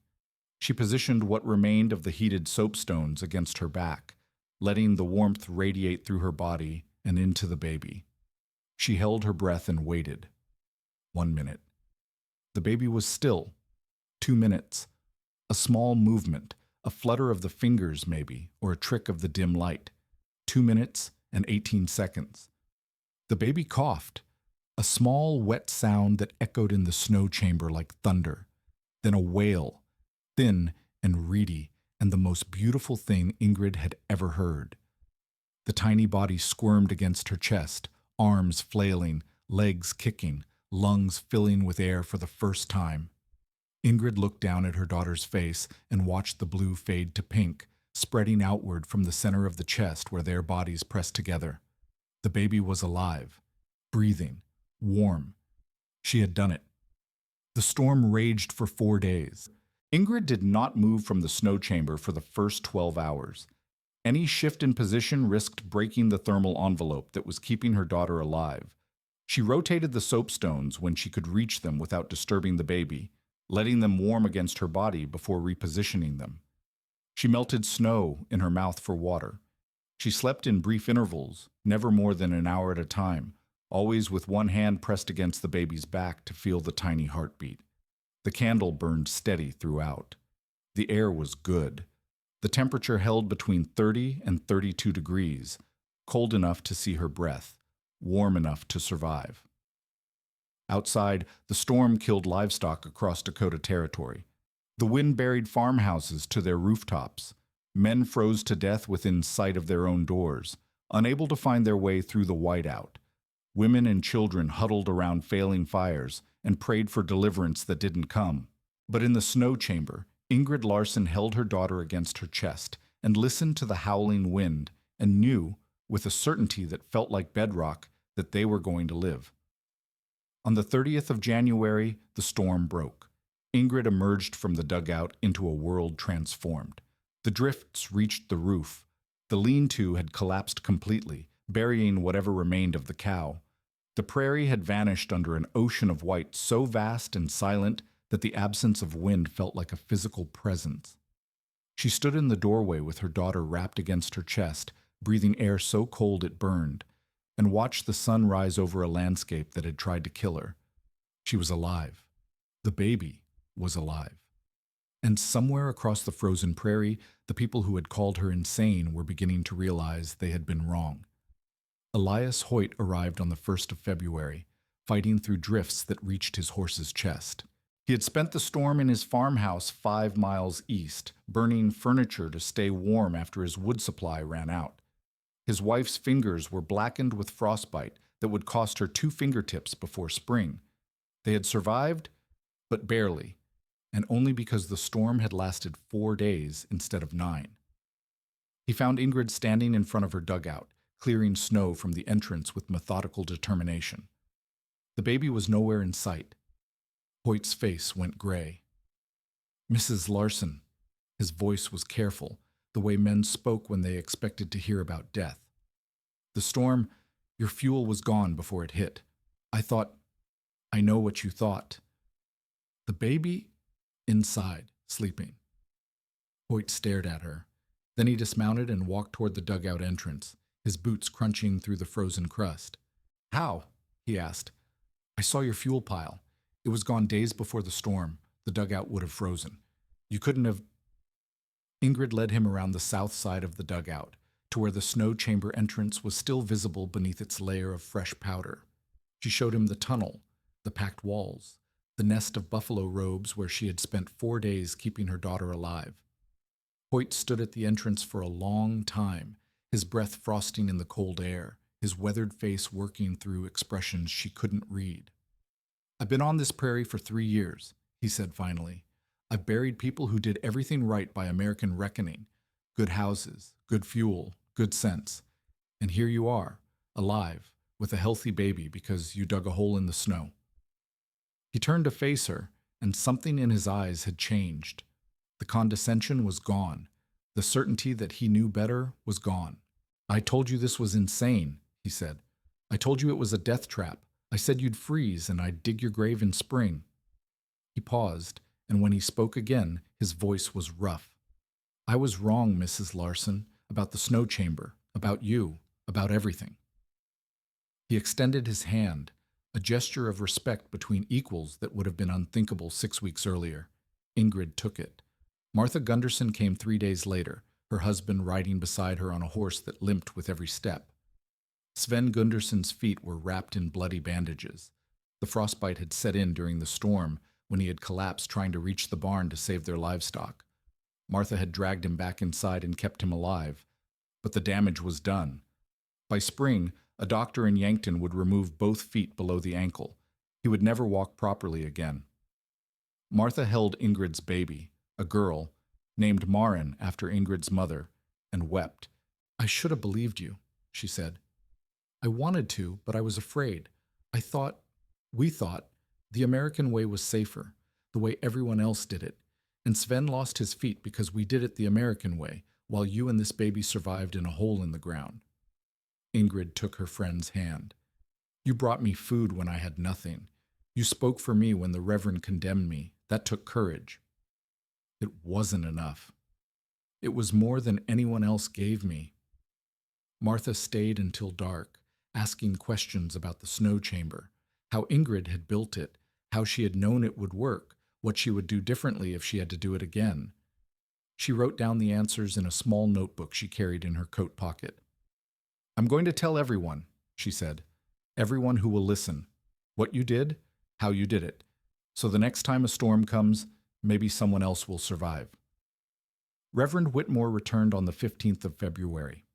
She positioned what remained of the heated soapstones against her back, letting the warmth radiate through her body and into the baby. She held her breath and waited. 1 minute. The baby was still. 2 minutes. A small movement, a flutter of the fingers maybe, or a trick of the dim light. 2 minutes and 18 seconds. The baby coughed, a small wet sound that echoed in the snow chamber like thunder. Then a wail, thin and reedy, and the most beautiful thing Ingrid had ever heard. The tiny body squirmed against her chest, arms flailing, legs kicking, lungs filling with air for the first time. Ingrid looked down at her daughter's face and watched the blue fade to pink, spreading outward from the center of the chest where their bodies pressed together. The baby was alive, breathing, warm. She had done it. The storm raged for 4 days. Ingrid did not move from the snow chamber for the first 12 hours. Any shift in position risked breaking the thermal envelope that was keeping her daughter alive. She rotated the soapstones when she could reach them without disturbing the baby, letting them warm against her body before repositioning them. She melted snow in her mouth for water. She slept in brief intervals, never more than an hour at a time, always with one hand pressed against the baby's back to feel the tiny heartbeat. The candle burned steady throughout. The air was good. The temperature held between 30 and 32 degrees, cold enough to see her breath, warm enough to survive. Outside, the storm killed livestock across Dakota Territory. The wind buried farmhouses to their rooftops. Men froze to death within sight of their own doors, unable to find their way through the whiteout. Women and children huddled around failing fires and prayed for deliverance that didn't come. But in the snow chamber, Ingrid Larson held her daughter against her chest and listened to the howling wind and knew, with a certainty that felt like bedrock, that they were going to live. On the 30th of January, the storm broke. Ingrid emerged from the dugout into a world transformed. The drifts reached the roof. The lean-to had collapsed completely, burying whatever remained of the cow. The prairie had vanished under an ocean of white so vast and silent that the absence of wind felt like a physical presence. She stood in the doorway with her daughter wrapped against her chest, breathing air so cold it burned, and watched the sun rise over a landscape that had tried to kill her. She was alive. The baby was alive. And somewhere across the frozen prairie, the people who had called her insane were beginning to realize they had been wrong. Elias Hoyt arrived on the 1st of February, fighting through drifts that reached his horse's chest. He had spent the storm in his farmhouse 5 miles east, burning furniture to stay warm after his wood supply ran out. His wife's fingers were blackened with frostbite that would cost her 2 fingertips before spring. They had survived, but barely, and only because the storm had lasted 4 days instead of 9. He found Ingrid standing in front of her dugout, clearing snow from the entrance with methodical determination. The baby was nowhere in sight. Hoyt's face went gray. "Mrs. Larson." His voice was careful, the way men spoke when they expected to hear about death. "The storm, your fuel was gone before it hit. I know what you thought. The baby inside, sleeping." Hoyt stared at her. Then he dismounted and walked toward the dugout entrance, his boots crunching through the frozen crust. "How?" he asked. "I saw your fuel pile. It was gone days before the storm. The dugout would have frozen. You couldn't have..." Ingrid led him around the south side of the dugout, to where the snow chamber entrance was still visible beneath its layer of fresh powder. She showed him the tunnel, the packed walls, the nest of buffalo robes where she had spent 4 days keeping her daughter alive. Hoyt stood at the entrance for a long time, his breath frosting in the cold air, his weathered face working through expressions she couldn't read. "I've been on this prairie for 3 years, he said finally. "I've buried people who did everything right by American reckoning. Good houses, good fuel, good sense. And here you are, alive, with a healthy baby because you dug a hole in the snow." He turned to face her, and something in his eyes had changed. The condescension was gone. The certainty that he knew better was gone. "I told you this was insane," he said. "I told you it was a death trap. I said you'd freeze and I'd dig your grave in spring." He paused, and when he spoke again, his voice was rough. "I was wrong, Mrs. Larson, about the snow chamber, about you, about everything." He extended his hand, a gesture of respect between equals that would have been unthinkable 6 weeks earlier. Ingrid took it. Martha Gunderson came 3 days later, her husband riding beside her on a horse that limped with every step. Sven Gunderson's feet were wrapped in bloody bandages. The frostbite had set in during the storm when he had collapsed trying to reach the barn to save their livestock. Martha had dragged him back inside and kept him alive, but the damage was done. By spring, a doctor in Yankton would remove both feet below the ankle. He would never walk properly again. Martha held Ingrid's baby, a girl, named Maren after Ingrid's mother, and wept. "I should have believed you," she said. "I wanted to, but I was afraid. We thought, the American way was safer, the way everyone else did it. And Sven lost his feet because we did it the American way, while you and this baby survived in a hole in the ground." Ingrid took her friend's hand. "You brought me food when I had nothing. You spoke for me when the Reverend condemned me. That took courage." "It wasn't enough. It was more than anyone else gave me." Martha stayed until dark, asking questions about the snow chamber, how Ingrid had built it, how she had known it would work, what she would do differently if she had to do it again. She wrote down the answers in a small notebook she carried in her coat pocket. "I'm going to tell everyone," she said. "Everyone who will listen. What you did, how you did it. So the next time a storm comes, maybe someone else will survive. Reverend Whitmore returned on the 15th of February.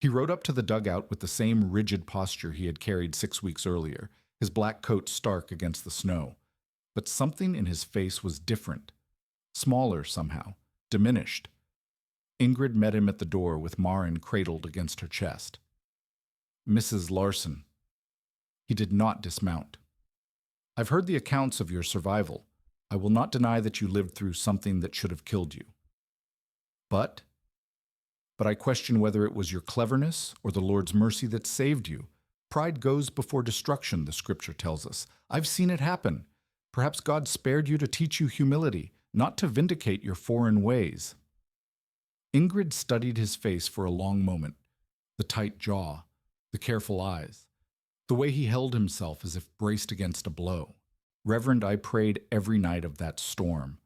He rode up to the dugout with the same rigid posture he had carried 6 weeks earlier, his black coat stark against the snow. But something in his face was different, smaller somehow, diminished. Ingrid met him at the door with Maren cradled against her chest. "Mrs. Larson." He did not dismount. "I've heard the accounts of your survival. I will not deny that you lived through something that should have killed you. But I question whether it was your cleverness or the Lord's mercy that saved you. Pride goes before destruction, the scripture tells us. I've seen it happen. Perhaps God spared you to teach you humility, not to vindicate your foreign ways." Ingrid studied his face for a long moment, the tight jaw, the careful eyes, the way he held himself as if braced against a blow. "Reverend, I prayed every night of that storm.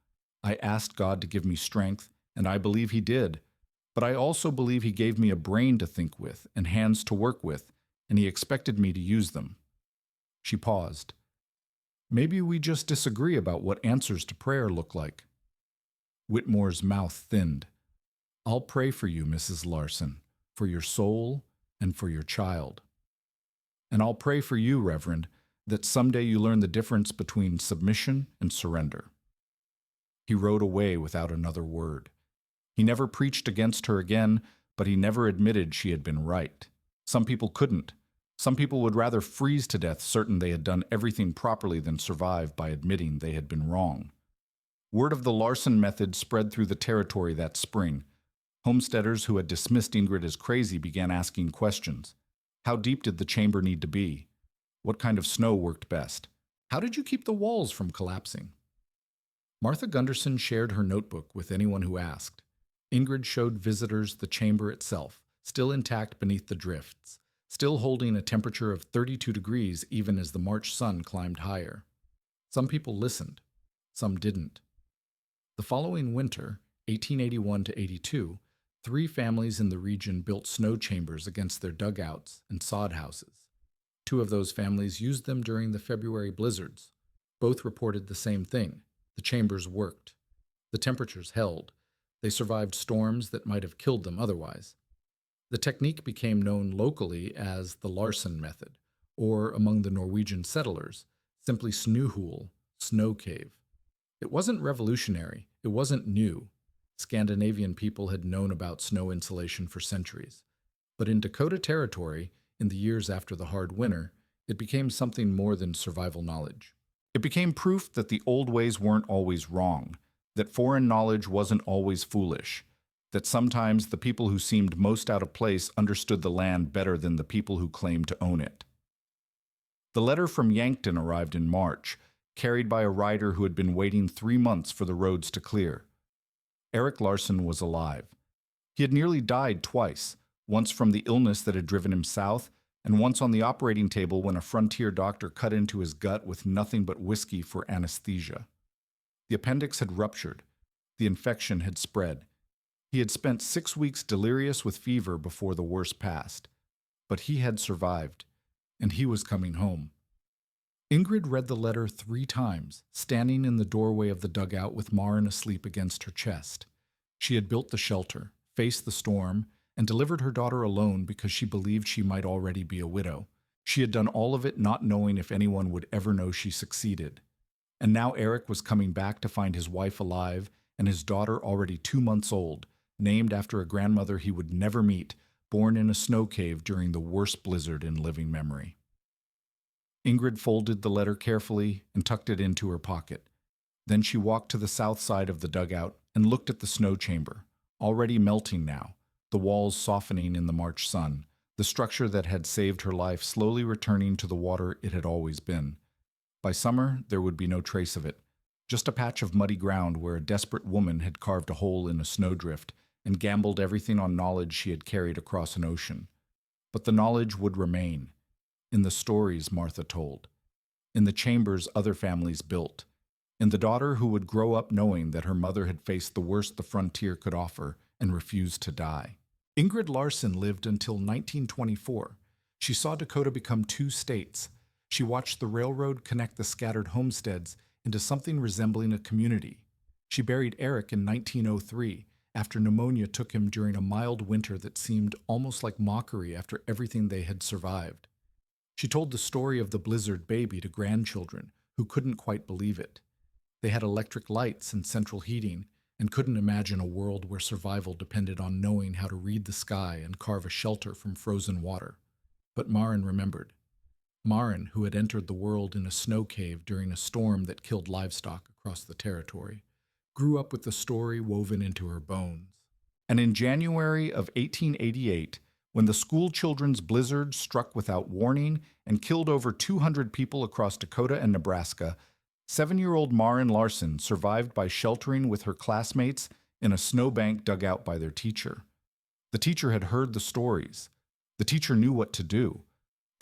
I asked God to give me strength, and I believe he did. But I also believe he gave me a brain to think with and hands to work with, and he expected me to use them." She paused. "Maybe we just disagree about what answers to prayer look like." Whitmore's mouth thinned. "I'll pray for you, Mrs. Larson, for your soul and for your child. And I'll pray for you, Reverend, that someday you learn the difference between submission and surrender." He rode away without another word. He never preached against her again, but he never admitted she had been right. Some people couldn't. Some people would rather freeze to death certain they had done everything properly than survive by admitting they had been wrong. Word of the Larson method spread through the territory that spring. Homesteaders who had dismissed Ingrid as crazy began asking questions. How deep did the chamber need to be? What kind of snow worked best? How did you keep the walls from collapsing? Martha Gunderson shared her notebook with anyone who asked. Ingrid showed visitors the chamber itself, still intact beneath the drifts, still holding a temperature of 32 degrees even as the March sun climbed higher. Some people listened, some didn't. The following winter, 1881 to 82, 3 families in the region built snow chambers against their dugouts and sod houses. 2 of those families used them during the February blizzards. Both reported the same thing. The chambers worked. The temperatures held. They survived storms that might have killed them otherwise. The technique became known locally as the Larson method, or among the Norwegian settlers, simply snøhul, snow cave. It wasn't revolutionary. It wasn't new. Scandinavian people had known about snow insulation for centuries. But in Dakota Territory, in the years after the hard winter, it became something more than survival knowledge. It became proof that the old ways weren't always wrong, that foreign knowledge wasn't always foolish, that sometimes the people who seemed most out of place understood the land better than the people who claimed to own it. The letter from Yankton arrived in March, carried by a rider who had been waiting 3 months for the roads to clear. Eric Larson was alive. He had nearly died twice, once from the illness that had driven him south, and once on the operating table when a frontier doctor cut into his gut with nothing but whiskey for anesthesia. The appendix had ruptured. The infection had spread. He had spent 6 weeks delirious with fever before the worst passed. But he had survived, and he was coming home. Ingrid read the letter 3 times, standing in the doorway of the dugout with Maren asleep against her chest. She had built the shelter, faced the storm, and delivered her daughter alone because she believed she might already be a widow. She had done all of it not knowing if anyone would ever know she succeeded. And now Eric was coming back to find his wife alive and his daughter already 2 months old, named after a grandmother he would never meet, born in a snow cave during the worst blizzard in living memory. Ingrid folded the letter carefully and tucked it into her pocket. Then she walked to the south side of the dugout and looked at the snow chamber, already melting now, the walls softening in the March sun, the structure that had saved her life slowly returning to the water it had always been. By summer, there would be no trace of it, just a patch of muddy ground where a desperate woman had carved a hole in a snowdrift and gambled everything on knowledge she had carried across an ocean. But the knowledge would remain, in the stories Martha told, in the chambers other families built, in the daughter who would grow up knowing that her mother had faced the worst the frontier could offer and refused to die. Ingrid Larson lived until 1924. She saw Dakota become 2 states. She watched the railroad connect the scattered homesteads into something resembling a community. She buried Eric in 1903 after pneumonia took him during a mild winter that seemed almost like mockery after everything they had survived. She told the story of the blizzard baby to grandchildren who couldn't quite believe it. They had electric lights and central heating and couldn't imagine a world where survival depended on knowing how to read the sky and carve a shelter from frozen water. But Maren remembered. Maren, who had entered the world in a snow cave during a storm that killed livestock across the territory, grew up with the story woven into her bones. And in January of 1888, when the school children's blizzard struck without warning and killed over 200 people across Dakota and Nebraska, 7-year-old Maren Larson survived by sheltering with her classmates in a snowbank dug out by their teacher. The teacher had heard the stories. The teacher knew what to do.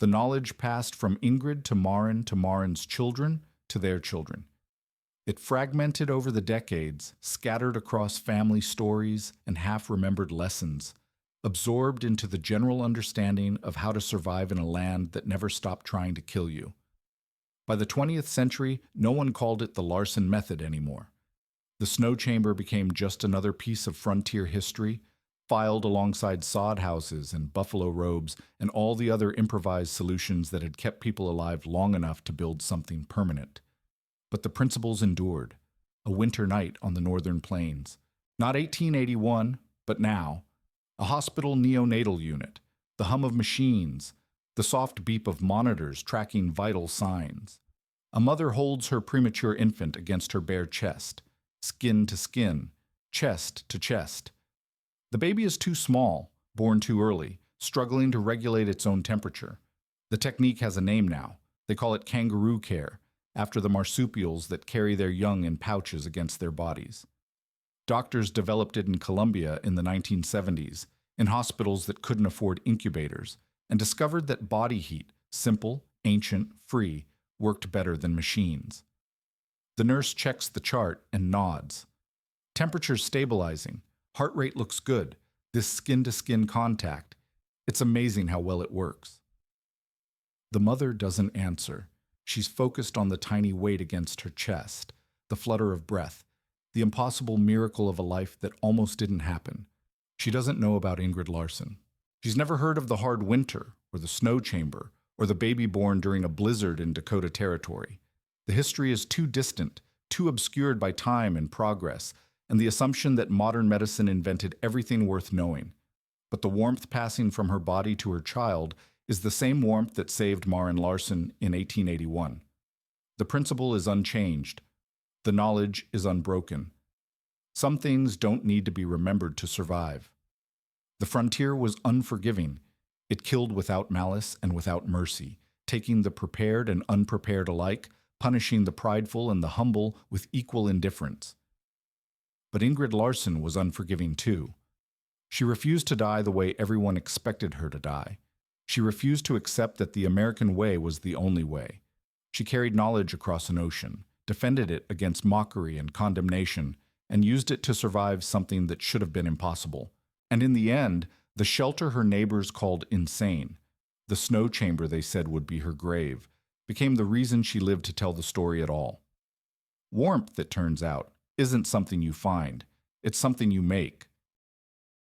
The knowledge passed from Ingrid to Maren's children, to their children. It fragmented over the decades, scattered across family stories and half-remembered lessons, absorbed into the general understanding of how to survive in a land that never stopped trying to kill you. By the 20th century, no one called it the Larson method anymore. The snow chamber became just another piece of frontier history, filed alongside sod houses and buffalo robes and all the other improvised solutions that had kept people alive long enough to build something permanent. But the principles endured. A winter night on the northern plains. Not 1881, but now. A hospital neonatal unit. The hum of machines. The soft beep of monitors tracking vital signs. A mother holds her premature infant against her bare chest. Skin to skin. Chest to chest. The baby is too small, born too early, struggling to regulate its own temperature. The technique has a name now. They call it kangaroo care, after the marsupials that carry their young in pouches against their bodies. Doctors developed it in Colombia in the 1970s, in hospitals that couldn't afford incubators, and discovered that body heat, simple, ancient, free, worked better than machines. The nurse checks the chart and nods. Temperature's stabilizing. Heart rate looks good. This skin-to-skin contact. It's amazing how well it works. The mother doesn't answer. She's focused on the tiny weight against her chest, the flutter of breath, the impossible miracle of a life that almost didn't happen. She doesn't know about Ingrid Larson. She's never heard of the hard winter, or the snow chamber, or the baby born during a blizzard in Dakota Territory. The history is too distant, too obscured by time and progress, and the assumption that modern medicine invented everything worth knowing. But the warmth passing from her body to her child is the same warmth that saved Maren Larson in 1881. The principle is unchanged. The knowledge is unbroken. Some things don't need to be remembered to survive. The frontier was unforgiving. It killed without malice and without mercy, taking the prepared and unprepared alike, punishing the prideful and the humble with equal indifference. But Ingrid Larson was unforgiving too. She refused to die the way everyone expected her to die. She refused to accept that the American way was the only way. She carried knowledge across an ocean, defended it against mockery and condemnation, and used it to survive something that should have been impossible. And in the end, the shelter her neighbors called insane, the snow chamber they said would be her grave, became the reason she lived to tell the story at all. Warmth, it turns out, isn't something you find. It's something you make.